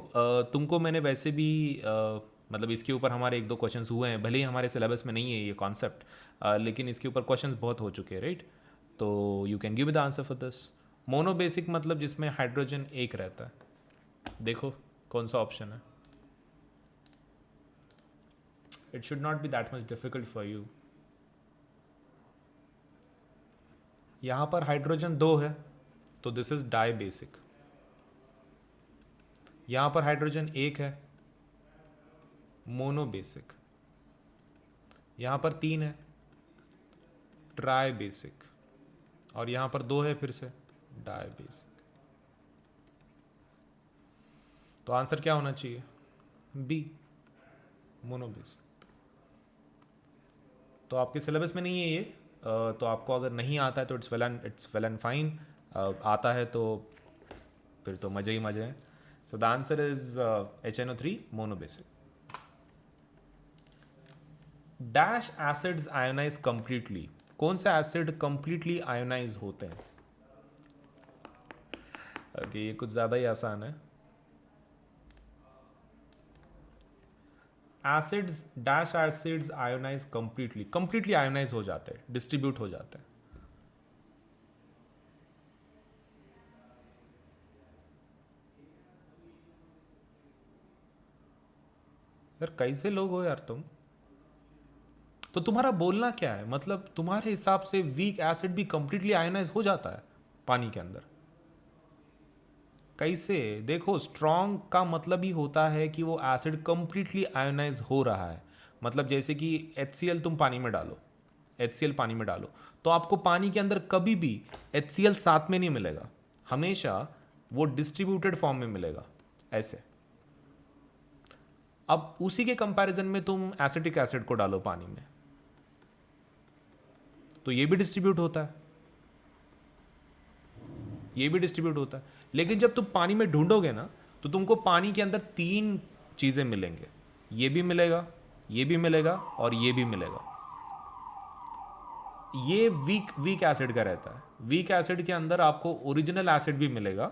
Speaker 1: तुमको मैंने वैसे भी मतलब इसके ऊपर हमारे एक दो क्वेश्चंस हुए हैं, भले ही हमारे सिलेबस में नहीं है ये कॉन्सेप्ट, लेकिन इसके ऊपर क्वेश्चंस बहुत हो चुके हैं राइट। तो you can give the answer for this. Monobasic मतलब जिसमें हाइड्रोजन एक रहता है, देखो कौन सा ऑप्शन है। It should not be that much difficult for you. यहाँ पर हाइड्रोजन 2 है तो दिस इज डाई बेसिक। यहाँ पर हाइड्रोजन 1 है, मोनोबेसिक। यहाँ पर 3 है, ट्राई बेसिक। और यहाँ पर 2 है फिर से, डाई बेसिक। तो आंसर क्या होना चाहिए, बी, मोनोबेसिक। तो आपके सिलेबस में नहीं है ये, तो आपको अगर नहीं आता है तो इट्स वेल एंड फाइन। आता है तो फिर तो मज़े ही मज़े हैं। So the answer is HNO3 monobasic. Dash acids ionize completely, कौन से एसिड कंप्लीटली आयोनाइज होते हैं। ओके ये कुछ ज़्यादा ही आसान है। Acids, dash acids ionize completely, completely ionize हो जाते हैं, डिस्ट्रीब्यूट हो जाते हैं। यार कैसे लोग हो यार तुम। तो तुम्हारा बोलना क्या है, मतलब तुम्हारे हिसाब से वीक एसिड भी कंप्लीटली आयोनाइज हो जाता है पानी के अंदर। कैसे, देखो स्ट्रॉन्ग का मतलब ही होता है कि वो एसिड कंप्लीटली आयोनाइज हो रहा है। मतलब जैसे कि HCl तुम पानी में डालो, HCl पानी में डालो, तो आपको पानी के अंदर कभी भी HCl साथ में नहीं मिलेगा, हमेशा वो डिस्ट्रीब्यूटेड फॉर्म में मिलेगा ऐसे। अब उसी के कंपैरिजन में तुम एसिटिक एसिड को डालो पानी में, तो ये भी डिस्ट्रीब्यूट होता है। ये भी डिस्ट्रीब्यूट होता है। लेकिन जब तुम पानी में ढूंढोगे ना, तो तुमको पानी के अंदर 3 चीज़ें मिलेंगे, ये भी मिलेगा, ये भी मिलेगा और ये भी मिलेगा। ये वीक वीक एसिड का रहता है। वीक एसिड के अंदर आपको ओरिजिनल एसिड भी मिलेगा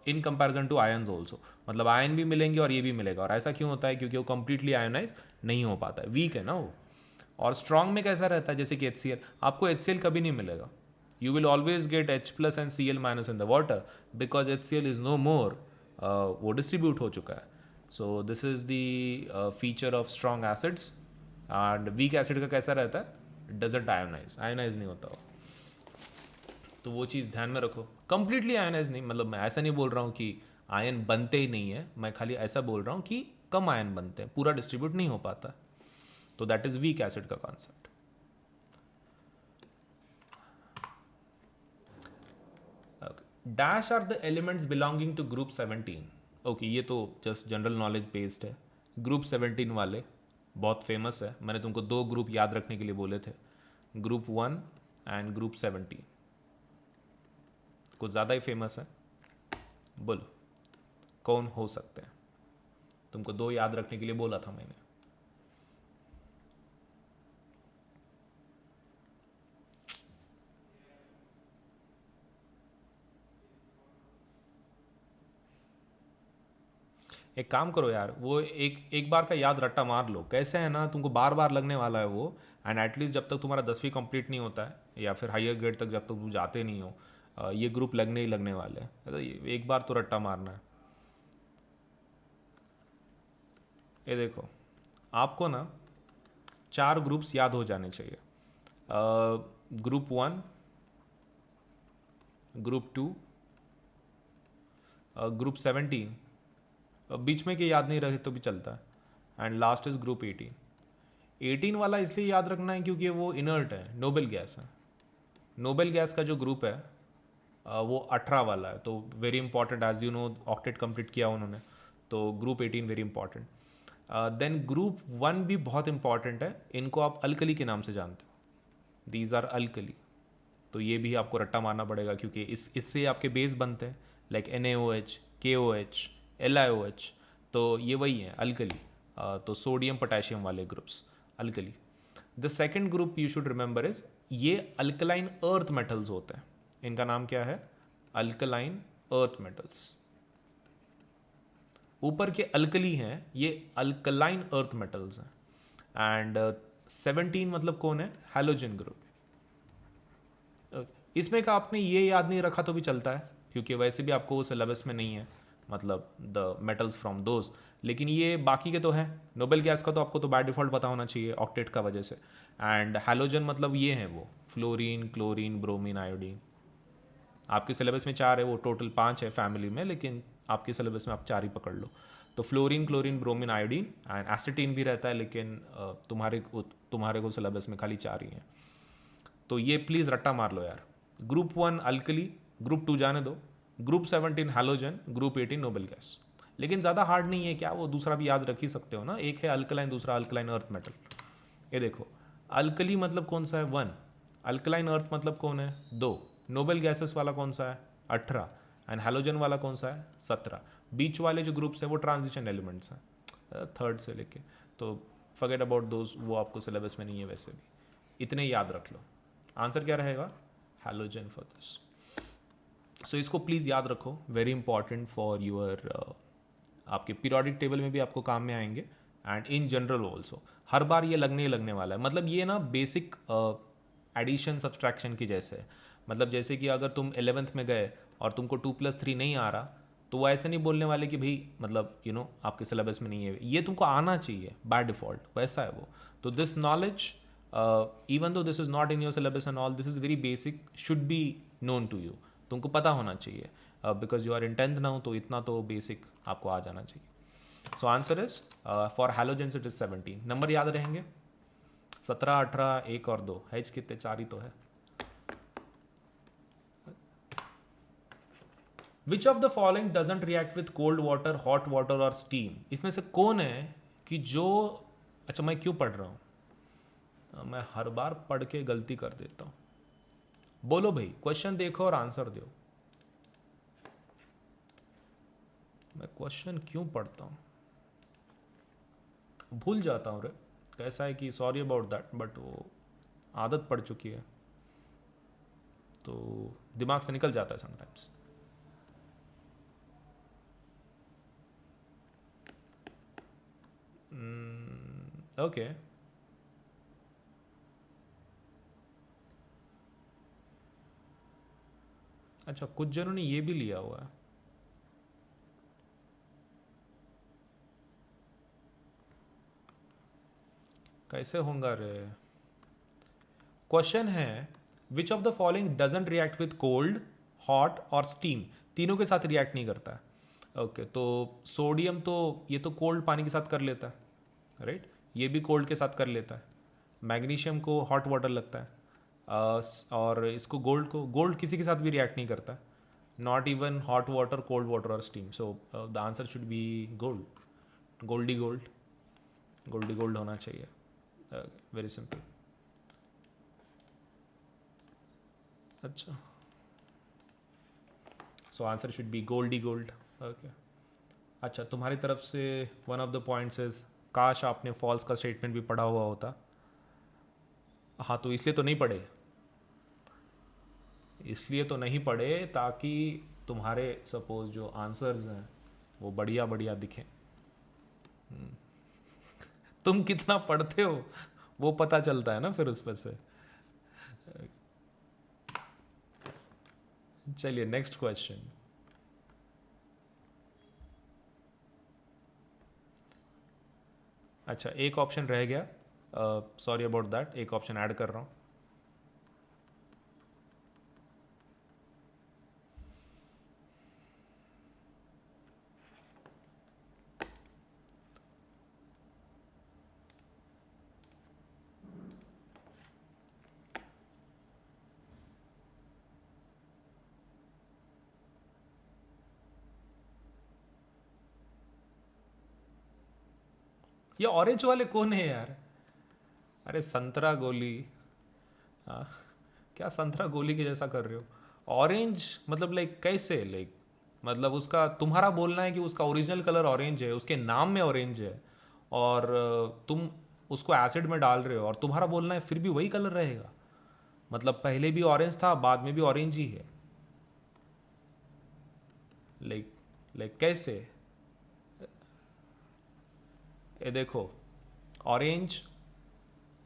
Speaker 1: in comparison to ions also, मतलब आयन भी मिलेंगे और ये भी मिलेगा। और ऐसा क्यों होता है? क्योंकि वो कंप्लीटली आयोनाइज नहीं हो पाता है, वीक है ना वो। और स्ट्रांग में कैसा रहता है? जैसे कि HCl, आपको HCl कभी नहीं मिलेगा। You will always get H+ and Cl- in the water, because HCl is no more, वो डिस्ट्रीब्यूट हो चुका है। So this is the feature of strong acids. And weak acid का कैसा रहता है? डजंट आयोनाइज नहीं होता वो। तो वो चीज़ ध्यान में रखो। कंप्लीटली आयनाइज नहीं, मतलब मैं ऐसा नहीं बोल रहा हूँ कि आयन बनते ही नहीं है, मैं खाली ऐसा बोल रहा हूँ कि कम आयन बनते हैं, पूरा डिस्ट्रीब्यूट नहीं हो पाता। तो दैट इज वीक एसिड का concept. Dash are the elements belonging to group 17। Okay, ये तो जस्ट जनरल नॉलेज बेस्ड है। ग्रुप 17 वाले बहुत फेमस है। मैंने तुमको 2 ग्रुप याद रखने के लिए बोले थे, ग्रुप 1 एंड ग्रुप 17। कुछ ज़्यादा ही फेमस है, बोलो कौन हो सकते हैं? तुमको 2 याद रखने के लिए बोला था मैंने। एक काम करो यार, वो एक एक बार का याद रट्टा मार लो। कैसे है ना, तुमको बार बार लगने वाला है वो। एंड एटलीस्ट जब तक तुम्हारा 10वीं कंप्लीट नहीं होता है या फिर हायर ग्रेड तक जब तक तुम जाते नहीं हो, ये ग्रुप लगने ही लगने वाले हैं। तो एक बार तो रट्टा मारना है। ये देखो, आपको ना 4 ग्रुप्स याद हो जाने चाहिए। ग्रुप 1, ग्रुप 2, ग्रुप 17, बीच में के याद नहीं रहे तो भी चलता है। And last is group 18। 18 वाला इसलिए याद रखना है क्योंकि वो इनर्ट है, नोबल गैस है। नोबल गैस का जो ग्रुप है वो 18 वाला है, तो very important. As you know, octet complete किया उन्होंने, तो group 18 very important. Then group 1 भी बहुत इंपॉर्टेंट है। इनको आप अल्कली के नाम से जानते हो, दीज आर अल्कली। तो ये भी आपको रट्टा मारना पड़ेगा क्योंकि इससे आपके बेस बनते हैं, लाइक NaOH, KOH, LiOH। तो ये वही है अल्कली। तो सोडियम पोटेशियम वाले groups alkali. The second group you should remember is, ये अल्कलाइन अर्थ मेटल्स होते हैं। इनका नाम क्या है? Alkaline earth metals. ऊपर के अल्कली हैं, ये अल्कलाइन अर्थ मेटल्स हैं। एंड 17 मतलब कौन है? Halogen group. इसमें का आपने ये याद नहीं रखा तो भी चलता है, क्योंकि वैसे भी आपको वो सिलेबस में नहीं है, मतलब द मेटल्स फ्रॉम दोज। लेकिन ये बाकी के तो हैं। नोबेल गैस का तो आपको तो बाय डिफॉल्ट पता होना चाहिए ऑक्टेट का वजह से। एंड हैलोजन मतलब ये है वो, फ्लोरीन, क्लोरीन, ब्रोमीन, आयोडीन। आपके सिलेबस में 4 है, वो टोटल 5 है फैमिली में, लेकिन आपके सिलेबस में आप 4 ही पकड़ लो। तो fluorine, chlorine, bromine, iodine and astatine भी रहता है, लेकिन तुम्हारे को सिलेबस में खाली 4 ही हैं। तो ये प्लीज़ रट्टा मार लो यार। ग्रुप 1 अल्कली, ग्रुप 2 जाने दो, group 17 halogen, group 18 noble gas. लेकिन ज़्यादा हार्ड नहीं है क्या, वो दूसरा भी याद रख ही सकते हो ना। एक है अल्कलाइन, दूसरा अल्कलाइन अर्थ मेटल। ये देखो, अल्कली मतलब कौन सा है? 1। अल्कलाइन अर्थ मतलब कौन है? 2। नोबेल गैसेस वाला कौन सा है? 18। एंड हैलोजन वाला कौन सा है? 17। बीच वाले जो ग्रुप्स हैं वो ट्रांजिशन एलिमेंट्स हैं, थर्ड से लेके। तो फॉरगेट अबाउट दोज, वो आपको सिलेबस में नहीं है वैसे भी। इतने याद रख लो। आंसर क्या रहेगा? Halogen for this. सो इसको प्लीज़ याद रखो, वेरी इंपॉर्टेंट फॉर यूर, आपके पीरियोडिक टेबल में भी आपको काम में आएंगे एंड इन जनरल ऑल्सो। हर बार ये लगने ही लगने वाला है। मतलब ये ना बेसिक एडिशन सब्सट्रैक्शन की जैसे है। मतलब जैसे कि अगर तुम 11th में गए और तुमको 2+3 नहीं आ रहा, तो वो ऐसे नहीं बोलने वाले कि भाई मतलब आपके सिलेबस में नहीं है, ये तुमको आना चाहिए बाय डिफ़ॉल्ट, वैसा है वो। तो this knowledge, even though this is not in your syllabus and all, this is very basic, should be known to you. तुमको पता होना चाहिए, because you are in 10th now, तो इतना तो बेसिक आपको आ जाना चाहिए। So answer is for halogens it is 17। नंबर याद रहेंगे 17, 18, 1 और 2। हैज कितने? 4 ही तो है। विच of the following doesn't react with cold water, hot water और स्टीम? इसमें से कौन है कि जो, अच्छा मैं क्यों पढ़ रहा हूँ, मैं हर बार पढ़ के गलती कर देता हूँ। बोलो भाई, क्वेश्चन देखो और आंसर दो। मैं क्वेश्चन क्यों पढ़ता हूँ, भूल जाता हूँ रे। कैसा है कि सॉरी अबाउट दैट, बट वो आदत पड़ चुकी है तो दिमाग से निकल जाता है समटाइम्स। ओके। अच्छा, कुछ जनों ने ये भी लिया हुआ है। कैसे होगा रे? क्वेश्चन है विच of the following doesn't react with cold, hot और स्टीम? तीनों के साथ रिएक्ट नहीं करता है। ओके, तो सोडियम तो ये तो कोल्ड पानी के साथ कर लेता है, राइट? ये भी कोल्ड के साथ कर लेता है। मैग्नीशियम को हॉट वाटर लगता है। और इसको गोल्ड किसी के साथ भी रिएक्ट नहीं करता, not even hot water, cold water और steam. So the answer should be gold. Goldy gold, goldy gold होना चाहिए। Very simple. अच्छा, so answer should be goldy gold. Okay. अच्छा, तुम्हारी तरफ से one of the points is काश आपने फॉल्स का स्टेटमेंट भी पढ़ा हुआ होता। हाँ, तो इसलिए तो नहीं पढ़े, इसलिए तो नहीं पढ़े ताकि तुम्हारे सपोज जो आंसर्स हैं वो बढ़िया बढ़िया दिखें। तुम कितना पढ़ते हो वो पता चलता है ना फिर उस पर से। चलिए नेक्स्ट क्वेश्चन। अच्छा, एक ऑप्शन रह गया, सॉरी अबाउट दैट, एक ऑप्शन ऐड कर रहा हूँ। ये ऑरेंज वाले कौन है यार? अरे संतरा गोली। हाँ, क्या संतरा गोली के जैसा कर रहे हो? ऑरेंज मतलब लाइक कैसे, लाइक मतलब उसका तुम्हारा बोलना है कि उसका ओरिजिनल कलर ऑरेंज है, उसके नाम में ऑरेंज है, और तुम उसको एसिड में डाल रहे हो और तुम्हारा बोलना है फिर भी वही कलर रहेगा? मतलब पहले भी ऑरेंज था, बाद में भी ऑरेंज ही है। लाइक लाइक कैसे? ये देखो, ऑरेंज,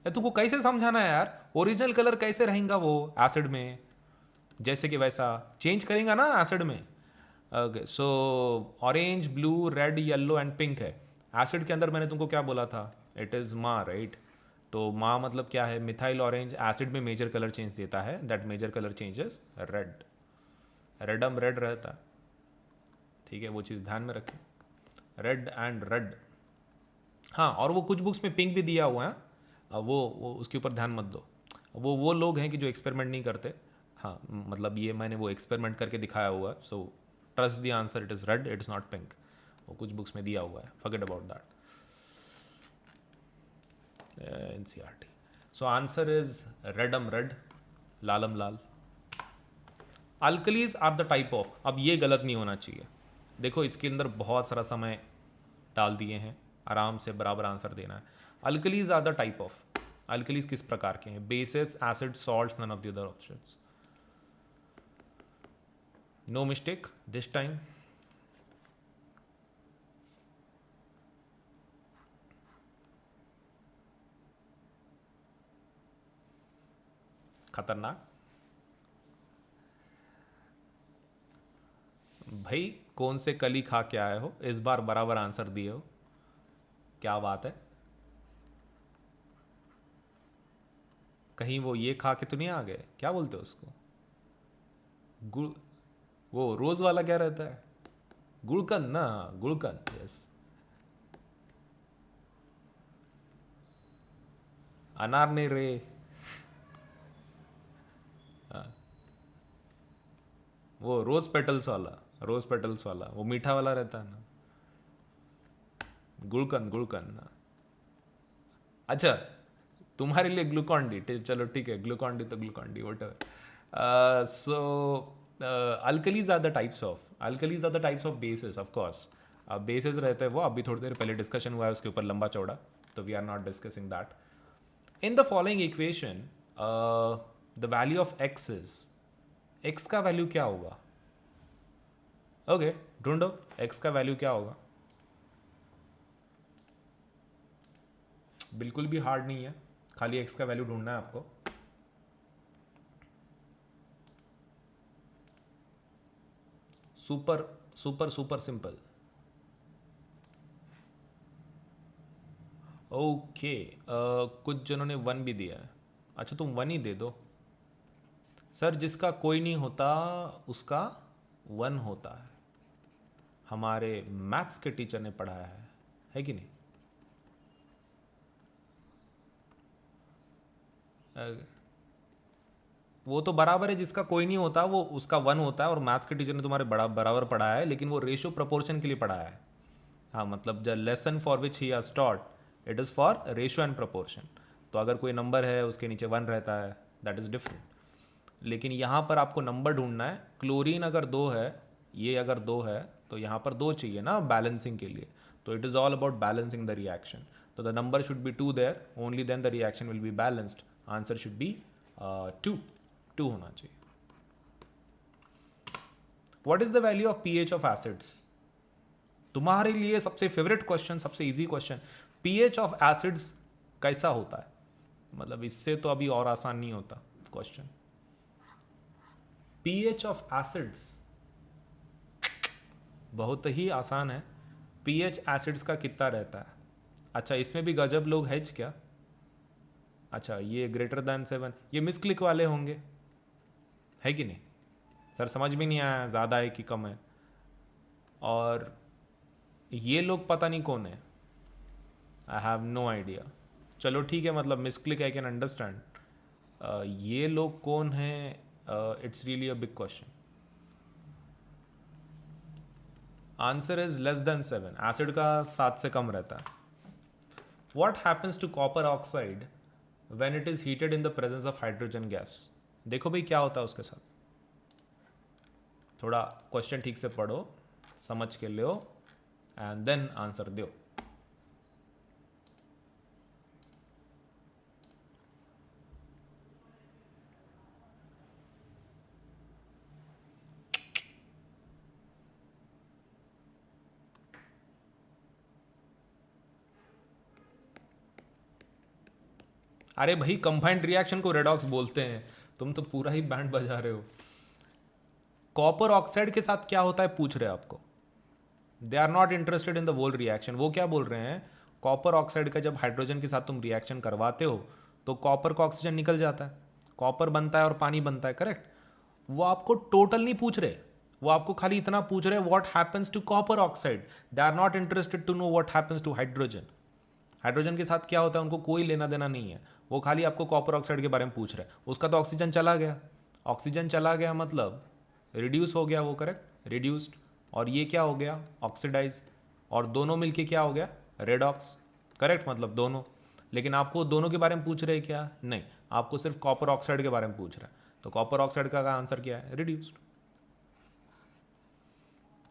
Speaker 1: ये तुमको कैसे समझाना है यार? ओरिजिनल कलर कैसे रहेगा वो एसिड में? जैसे कि वैसा चेंज करेगा ना एसिड में। Okay, so orange, blue, red, yellow and pink है। एसिड के अंदर मैंने तुमको क्या बोला था? इट इज़ मा, राइट? तो मा मतलब क्या है? मिथाइल ऑरेंज एसिड में मेजर कलर चेंज देता है, that major colour changes red. रेडम रेड रहता है, ठीक है, वो चीज़ ध्यान में रखें। Red and red. हाँ, और वो कुछ बुक्स में पिंक भी दिया हुआ है, वो उसके ऊपर ध्यान मत दो। वो लोग हैं कि जो एक्सपेरिमेंट नहीं करते। हाँ, मतलब ये मैंने वो एक्सपेरिमेंट करके दिखाया हुआ है। So trust the answer, it is red, it is not pink. वो कुछ बुक्स में दिया हुआ है, forget about that. NCERT। So answer is रेडम रेड, लालम लाल। Alkalis are the type of, अब ये गलत नहीं होना चाहिए। देखो, इसके अंदर बहुत सारा समय डाल दिए हैं, आराम से बराबर आंसर देना है। Alkalis are the type of, alkalis किस प्रकार के हैं? Bases, acid, salt, none of the other options. No mistake this time. खतरनाक भाई, कौन से कली खा के आए हो? इस बार बराबर आंसर दिए हो, क्या बात है? कहीं वो ये खा के तो नहीं आ गए? क्या बोलते हो उसको? गुड़, वो रोज वाला क्या रहता है? गुड़कन ना, गुड़कन, यस। अनार नहीं रे। वो रोज पेटल्स वाला, रोज पेटल्स वाला, वो मीठा वाला रहता है ना। गुड़कन, गुड़कन ना। अच्छा, तुम्हारे लिए ग्लूकॉन डी, चलो ठीक है, ग्लूकॉन डी तो Glucon D, what ever. So alkalis are the types of, alkalis are the types of bases, of course. अब बेसिस रहते हैं वो, अभी थोड़ी देर पहले डिस्कशन हुआ है उसके ऊपर लंबा चौड़ा, तो we are not discussing that. In the following equation the value of x is, x का वैल्यू क्या होगा? ओके, ढूंढो एक्स का वैल्यू क्या होगा. बिल्कुल भी हार्ड नहीं है, खाली एक्स का वैल्यू ढूंढना है आपको. Super super super simple. Okay, कुछ जनों ने वन भी दिया है. अच्छा तुम वन ही दे दो. सर जिसका कोई नहीं होता उसका वन होता है, हमारे मैथ्स के टीचर ने पढ़ाया है कि नहीं? वो तो बराबर है, जिसका कोई नहीं होता वो उसका वन होता है, और मैथ्स के टीचर ने तुम्हारे बराबर पढ़ाया है, लेकिन वो रेशियो प्रपोर्शन के लिए पढ़ाया है. हाँ मतलब the lesson for which he has taught it is for ratio and proportion. तो अगर कोई नंबर है उसके नीचे वन रहता है, दैट इज़ डिफरेंट. लेकिन यहाँ पर आपको नंबर ढूंढना है. क्लोरीन अगर दो है, ये अगर दो है, तो यहाँ पर दो चाहिए ना बैलेंसिंग के लिए. तो it is all about balancing the reaction. तो the number should be two there, only then the reaction will be balanced. Answer should be two, two होना चाहिए. What is the value of pH of acids? तुम्हारे लिए सबसे favourite question, सबसे easy question. PH of acids कैसा होता है? मतलब इससे तो अभी और आसान नहीं होता क्वेश्चन. पीएच ऑफ एसिड्स बहुत ही आसान है. पीएच एसिड्स का कितना रहता है? अच्छा इसमें भी गजब लोग हैच क्या? अच्छा ये ग्रेटर दैन 7, ये मिसक्लिक वाले होंगे, है कि नहीं? सर समझ में नहीं आया ज़्यादा है कि कम है. और ये लोग पता नहीं कौन है, आई हैव नो आइडिया. चलो ठीक है, मतलब मिसक्लिक आई कैन अंडरस्टैंड. ये लोग कौन हैं? It's really a big question. Answer is less than 7. Acid का 7 से कम रहता है. What happens to copper oxide when it is heated in the presence of hydrogen gas? देखो भाई क्या होता है उसके साथ. थोड़ा क्वेश्चन ठीक से पढ़ो, समझ के लो, एंड देन आंसर दो. अरे भाई कंबाइंड रिएक्शन को रेडॉक्स बोलते हैं. तुम तो पूरा ही बैंड बजा रहे हो. कॉपर ऑक्साइड के साथ क्या होता है पूछ रहे हैं आपको. They are not interested in the whole reaction. वो क्या बोल रहे हैं, कॉपर ऑक्साइड का जब हाइड्रोजन के साथ तुम रिएक्शन करवाते हो तो कॉपर का ऑक्सीजन निकल जाता है, कॉपर बनता है और पानी बनता है, करेक्ट. वो आपको टोटल नहीं पूछ रहे, वो आपको खाली इतना पूछ रहे what happens to copper oxide. They are not interested to know what happens to hydrogen. Hydrogen के साथ क्या होता है उनको कोई लेना देना नहीं है. वो खाली आपको कॉपर ऑक्साइड के बारे में पूछ रहे हैं. उसका तो ऑक्सीजन चला गया, ऑक्सीजन चला गया मतलब रिड्यूस हो गया वो, करेक्ट, रिड्यूस्ड. और ये क्या हो गया, ऑक्सीडाइज. और दोनों मिलके क्या हो गया, रेडॉक्स, करेक्ट, मतलब दोनों. लेकिन आपको दोनों के बारे में पूछ रहे क्या? नहीं, आपको सिर्फ कॉपर ऑक्साइड के बारे में पूछ रहा है. तो कॉपर ऑक्साइड का आंसर क्या है, रिड्यूस्ड.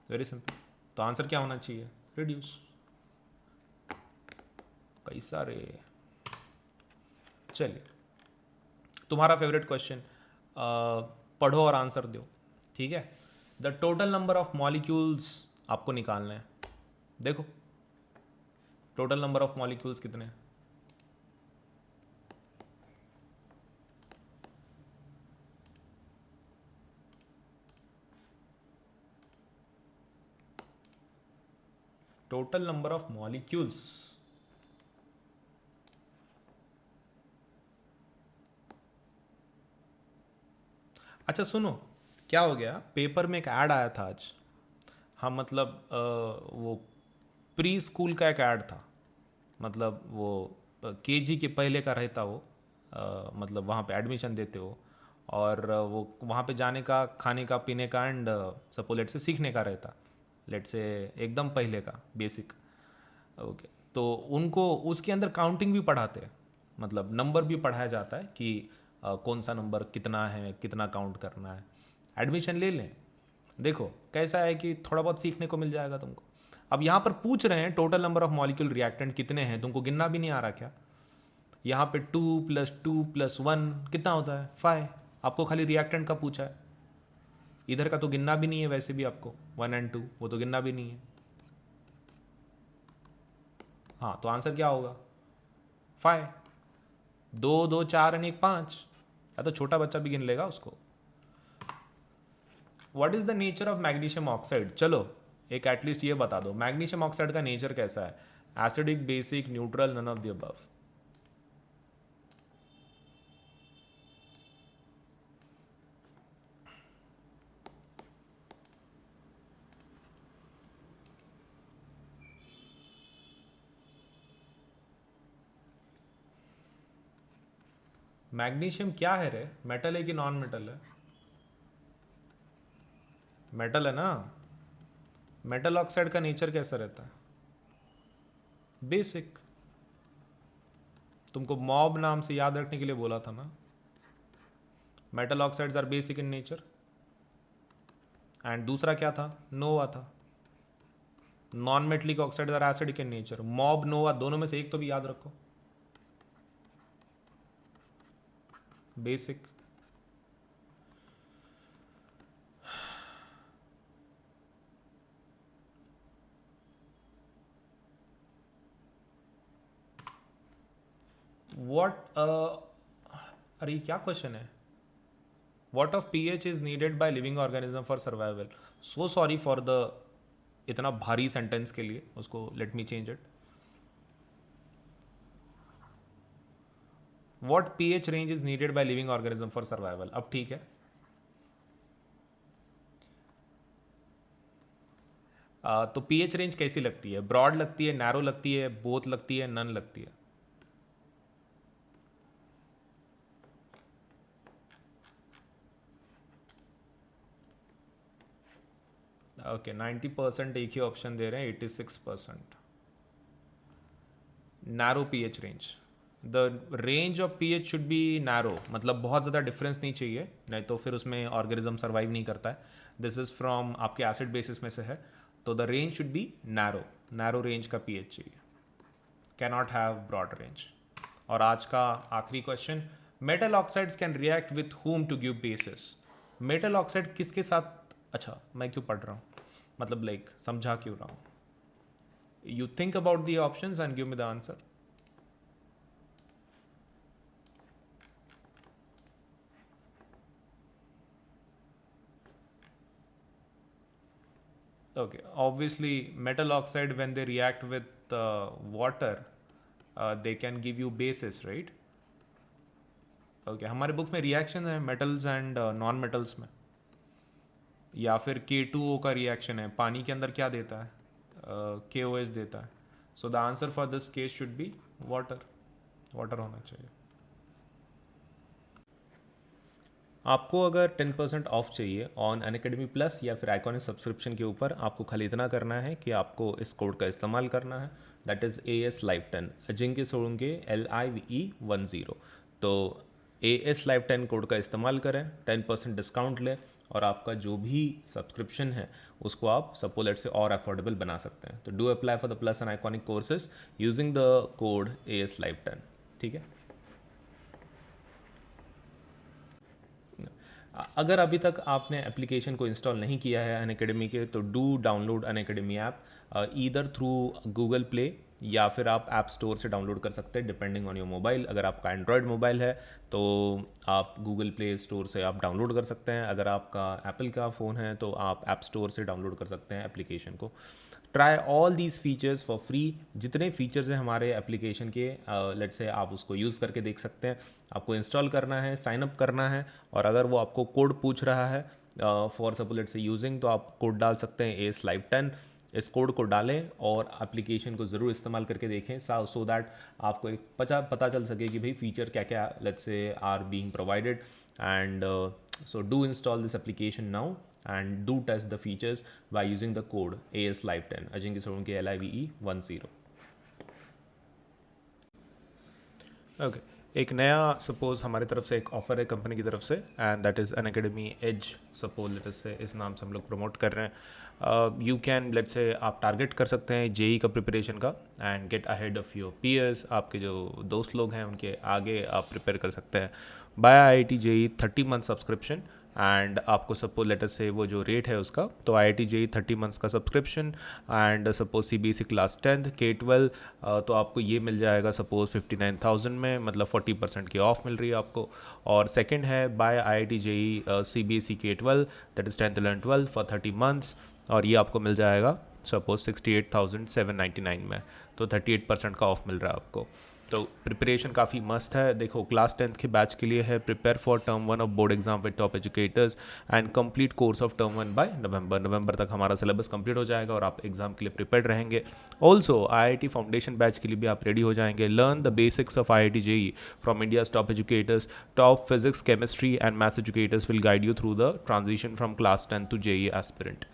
Speaker 1: Very simple. तो आंसर क्या होना चाहिए, रिड्यूस. कैसा रे. चलिए तुम्हारा फेवरेट क्वेश्चन, पढ़ो और आंसर दो, ठीक है. The total number of molecules आपको निकालना है. देखो टोटल नंबर ऑफ मॉलिक्यूल्स कितने हैं. Total number of molecules. अच्छा सुनो, क्या हो गया, पेपर में एक ऐड आया था आज. हाँ मतलब वो प्री स्कूल का एक ऐड था. मतलब वो केजी के पहले का रहता वो. मतलब वहाँ पे एडमिशन देते हो, और वो वहाँ पे जाने का, खाने का, पीने का, एंड सपो लेट से सीखने का रहता. लेट से एकदम पहले का बेसिक. ओके. तो उनको उसके अंदर काउंटिंग भी पढ़ाते हैं, मतलब नंबर भी पढ़ाया जाता है कि कौन सा नंबर कितना है, कितना काउंट करना है. एडमिशन ले लें. देखो कैसा है कि थोड़ा बहुत सीखने को मिल जाएगा तुमको. अब यहाँ पर पूछ रहे हैं total number of molecule reactant कितने हैं, तुमको गिनना भी नहीं आ रहा क्या? यहाँ पे 2 + 2 + 1 कितना होता है? 5। आपको खाली रिएक्टेंट का पूछा है, इधर का तो गिनना भी नहीं है वैसे भी आपको, 1 और 2 वो तो गिनना भी नहीं है। हाँ तो आंसर क्या होगा? 5। 2 2 4 और 1 5, या तो छोटा बच्चा भी गिन लेगा उसको। What is the nature of magnesium oxide? चलो एक एटलीस्ट ये बता दो, मैग्नीशियम ऑक्साइड का नेचर कैसा है? Acidic, basic, neutral, none of the above? Magnesium क्या है रे? मेटल है कि नॉन मेटल है? मेटल है ना। मेटल ऑक्साइड का नेचर कैसा रहता है? बेसिक। तुमको मॉब नाम से याद रखने के लिए बोला था ना। Metal oxides are basic in nature. And दूसरा क्या था? नोवा था। Non metallic oxides are acidic in nature. मॉब, नोवा दोनों में से एक तो भी याद रखो। बेसिक। व्हाट अरे क्या क्वेश्चन है? What of pH is needed by living organism for survival? So sorry for the इतना भारी सेंटेंस के लिए, उसको let me change it. What pH range is needed by living organism for survival? अब ठीक है। तो pH रेंज कैसी लगती है? ब्रॉड लगती है, नैरो लगती है, बोथ लगती है, नन लगती है? ओके 90% एक ही ऑप्शन दे रहे हैं, 86%। Narrow pH range. The range of pH should be narrow, मतलब बहुत ज़्यादा डिफरेंस नहीं चाहिए, नहीं तो फिर उसमें ऑर्गेनिज्म सर्वाइव नहीं करता है। दिस इज़ फ्रॉम आपके एसिड बेसिस में से है, तो the range should be narrow. Narrow range का pH चाहिए, कैनॉट हैव ब्रॉड रेंज। और आज का आखिरी question, metal oxides can react with whom to give bases? Metal oxide किसके साथ? अच्छा मैं क्यों पढ़ रहा हूँ, मतलब लाइक समझा क्यों रहा हूँ? You think about the options and give me the answer. Okay, obviously metal oxide when they react with water, they can give you bases, right? Okay, हमारे बुक में रिएक्शन है मेटल्स एंड नॉन मेटल्स में, या फिर K2O का reaction है, पानी के अंदर क्या देता है? KOH देता है। सो the answer for this case should be water. Water होना चाहिए। आपको अगर 10% ऑफ चाहिए ऑन अनअकैडमी प्लस या फिर आइकॉनिक सब्सक्रिप्शन के ऊपर, आपको खाली इतना करना है कि आपको इस कोड का इस्तेमाल करना है, that is AS Live 10 Ajinkya Solanke LIVE10। तो AS Live 10 कोड का इस्तेमाल करें, 10% डिस्काउंट लें, और आपका जो भी सब्सक्रिप्शन है उसको आप सपोलेट से और अफोर्डेबल बना सकते हैं। तो do apply for the plus and iconic courses using the code AS Live 10। ठीक है। अगर अभी तक आपने एप्लीकेशन को इंस्टॉल नहीं किया है अनअकैडमी के, तो do download Unacademy app either through Google play या फिर आप ऐप स्टोर से डाउनलोड कर सकते हैं डिपेंडिंग ऑन योर मोबाइल। अगर आपका एंड्रॉयड मोबाइल है तो आप गूगल प्ले स्टोर से आप डाउनलोड कर सकते हैं, अगर आपका एप्पल का फ़ोन है तो आप ऐप स्टोर से डाउनलोड कर सकते हैं एप्लीकेशन को। Try all these features for free. जितने फीचर्स हैं हमारे एप्लीकेशन के, लेट्स से आप उसको यूज़ करके देख सकते हैं। आपको इंस्टॉल करना है, साइन अप करना है, और अगर वो आपको कोड पूछ रहा है फॉर सपोज लेट्स से यूजिंग, तो आप कोड डाल सकते हैं AS Live 10। इस कोड को डालें और एप्लीकेशन को ज़रूर इस्तेमाल करके देखें, सो दैट आपको एक पता चल सके कि भाई फीचर क्या क्या let's say are being provided. And so do install this application now and do test the features by using the code AS Live 10 Ajinkya Solanke LIVE10। Okay, एक नया सपोज हमारी तरफ से एक ऑफ़र है कंपनी की तरफ से, and that is Unacademy edge. Suppose let say इस नाम से हम लोग प्रमोट कर रहे हैं। यू कैन लेट से आप टारगेट कर सकते हैं जेई का प्रिपरेशन का and get ahead of your peers. आपके जो दोस्त लोग हैं उनके आगे आप प्रिपेयर कर सकते हैं by IIT JEE 30 month subscription. And आपको सपोज लेटर से वो जो रेट है उसका, तो IIT जेई 30 मंथ्स का subscription and suppose CBSE class 10th K12, तो आपको ये मिल जाएगा सपोज 59,000 में, मतलब 40% की ऑफ मिल रही है आपको। और सेकंड है by IIT JEE CBSE K12, that is 10th 11th 12th for 30 months, और ये आपको मिल जाएगा सपोज 68,799 में, तो 38% का ऑफ मिल रहा है आपको। तो प्रिपरेशन काफ़ी मस्त है। देखो क्लास 10th के बैच के लिए है prepare for term 1 of board exam with top educators and complete course of term 1 by November तक हमारा सिलेबस कंप्लीट हो जाएगा और आप एग्जाम के लिए प्रिपेयर रहेंगे। ऑल्सो IIT फाउंडेशन बैच के लिए भी आप रेडी हो जाएंगे। Learn the basics of IIT JEE from India's top educators. Top physics chemistry and maths educators will guide you through the transition from class 10 to JEE aspirant.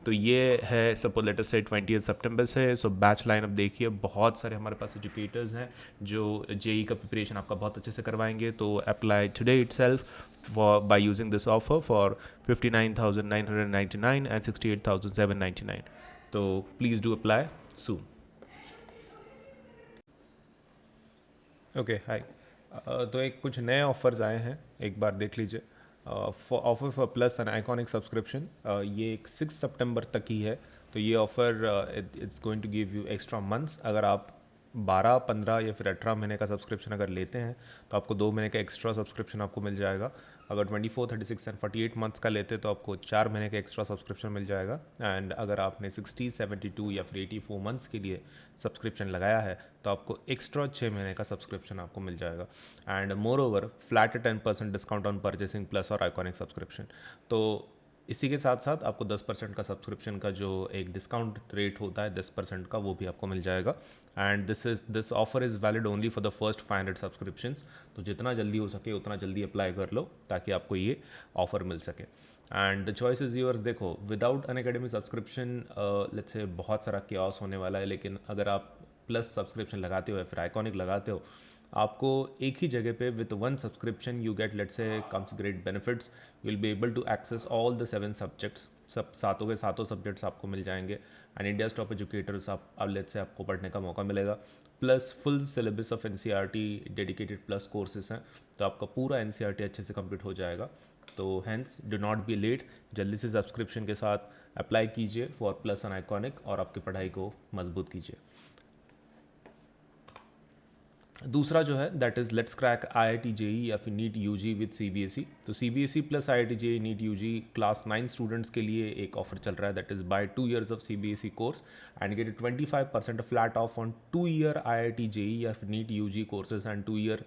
Speaker 1: तो ये है suppose later से 20 सितंबर से। सो बैच लाइन अब देखिए, बहुत सारे हमारे पास एजुकेटर्स हैं जो जेई का प्रिपरेशन आपका बहुत अच्छे से करवाएंगे। तो apply today itself for by using this offer for 59,999 and 68,799। तो please do apply soon. Okay hi. तो एक कुछ नए ऑफर्स आए हैं, एक बार देख लीजिए। Offer for plus and iconic subscription, ये 6 सितंबर तक ही है। तो ये offer it's going to give you extra months. अगर आप 12, 15 या फिर 18 महीने का सब्सक्रिप्शन अगर लेते हैं तो आपको 2 महीने का एक्स्ट्रा सब्सक्रिप्शन आपको मिल जाएगा। अगर 24, 36 एंड 48 मंथ्स का लेते तो आपको 4 महीने का एक्स्ट्रा सब्सक्रिप्शन मिल जाएगा। एंड अगर आपने 60, 72 या फिर 84 मंथ्स के लिए सब्सक्रिप्शन लगाया है तो आपको एक्स्ट्रा 6 महीने का सब्सक्रिप्शन आपको मिल जाएगा। And more over flat 10% discount on purchasing plus और आइकॉनिक सब्सक्रिप्शन। तो इसी के साथ साथ आपको 10% का सब्सक्रिप्शन का जो एक डिस्काउंट रेट होता है 10% का, वो भी आपको मिल जाएगा। And this offer is valid only for the first 500 subscriptions. तो जितना जल्दी हो सके उतना जल्दी अप्लाई कर लो ताकि आपको ये ऑफर मिल सके। And the choice is yours. देखो without Unacademy subscription let's से बहुत सारा क्योस होने वाला है, लेकिन अगर आप प्लस सब्सक्रिप्शन लगाते हो या फिर आइकॉनिक लगाते हो, आपको एक ही जगह पे with one subscription you get let's say comes great benefits. You will be able to access all the 7 subjects, सब सातों के सातों सब्जेक्ट्स आपको मिल जाएंगे। एंड इंडियाज टॉप एजुकेटर्स आप अब लेट्स से आपको पढ़ने का मौका मिलेगा। Plus full syllabus of NCERT dedicated plus courses हैं, तो आपका पूरा NCERT अच्छे से कंप्लीट हो जाएगा। तो hence do not be late, जल्दी से सब्सक्रिप्शन के साथ अप्लाई कीजिए फॉर प्लस एंड आइकॉनिक और आपकी पढ़ाई को मजबूत कीजिए। दूसरा जो है that is let's crack IIT JEE या फिर नीट UG विद CBSE। तो CBSE plus IIT JEE NEET UG class 9 students के लिए एक ऑफर चल रहा है, that is buy 2 years of CBSE course and get 25% flat off on 2 year IIT JEE या फिर NEET UG courses and 2 year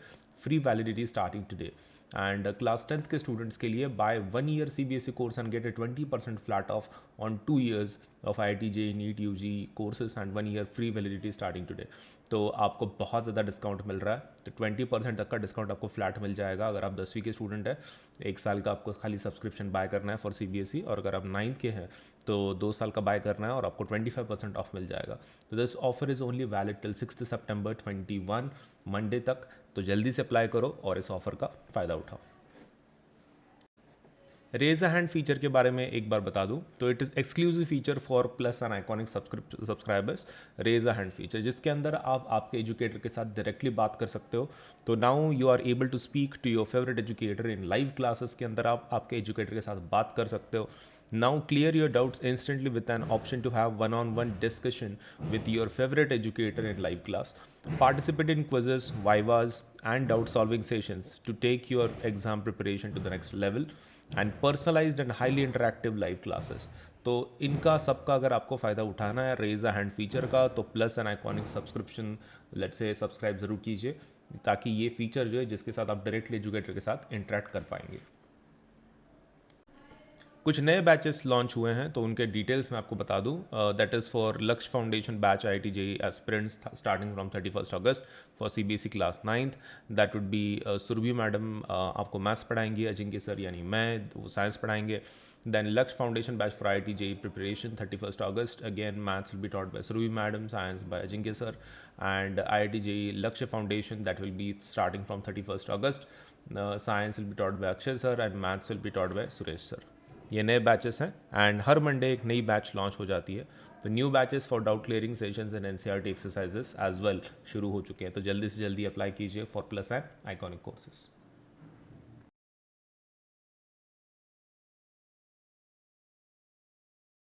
Speaker 1: free validity starting today. And class 10th के students के लिए bye 1 year CBSE course and get 20% flat off on 2 years of IIT JEE NEET UG courses and 1 year free validity starting today. तो आपको बहुत ज़्यादा discount मिल रहा है। तो 20% तक का डिस्काउंट आपको फ्लैट मिल जाएगा अगर आप 10वीं के स्टूडेंट हैं। 1 साल का आपको खाली सब्सक्रिप्शन बाय करना है फॉर CBSE, और अगर आप 9th के हैं तो 2 साल का बाय करना है और आपको 25% ऑफ मिल जाएगा। तो this offer is only valid till 6 September 21 Monday तक। तो जल्दी से अप्लाई करो और इस ऑफर का फ़ायदा उठाओ। रेज अ हैंड फीचर के बारे में एक बार बता दूं, तो it is exclusive feature for plus and iconic subscribers. Raise a hand feature जिसके अंदर आप आपके एजुकेटर के साथ डायरेक्टली बात कर सकते हो। तो now you are able to speak to your favourite educator in live classes के अंदर आप आपके एजुकेटर के साथ बात कर सकते हो। Now clear your doubts instantly with an option to have one-on-one discussion with your favorite educator in live class. Participate in quizzes, vivas, and doubt solving sessions to take your exam preparation to the next level. And personalised and highly interactive live classes. तो इनका सबका अगर आपको फ़ायदा उठाना है raise a hand feature का, तो प्लस एंड आइकॉनिक सब्सक्रिप्शन लेट से सब्सक्राइब ज़रूर कीजिए ताकि ये फीचर जो है जिसके साथ आप डायरेक्टली एजुकेटर के साथ इंटरेक्ट कर पाएंगे। कुछ नए बैचेस लॉन्च हुए हैं तो उनके डिटेल्स मैं आपको बता दूं. That is for Lakshya foundation batch IIT JEE aspirants starting from 31 August for CBSE class 9th. That would be Surabhi madam आपको मैथ्स पढ़ाएंगी, अजिंक्य सर यानी मैं वो साइंस पढ़ाएंगे. Then Laksh Foundation batch for IIT JEE preparation 31st August. Again, maths will be taught by Suruvi Madam, science by Ajinkya Sir, and IIT JEE Lakshya Foundation that will be starting from 31st August. Science will be taught by Akshay Sir and maths will be taught by Suresh Sir. ये नए batches हैं and her Monday एक नई batch launch हो जाती है. तो new batches for doubt clearing sessions and NCERT exercises as well शुरू हो चुके हैं. तो जल्दी से जल्दी अप्लाई कीजिए for plus and iconic courses.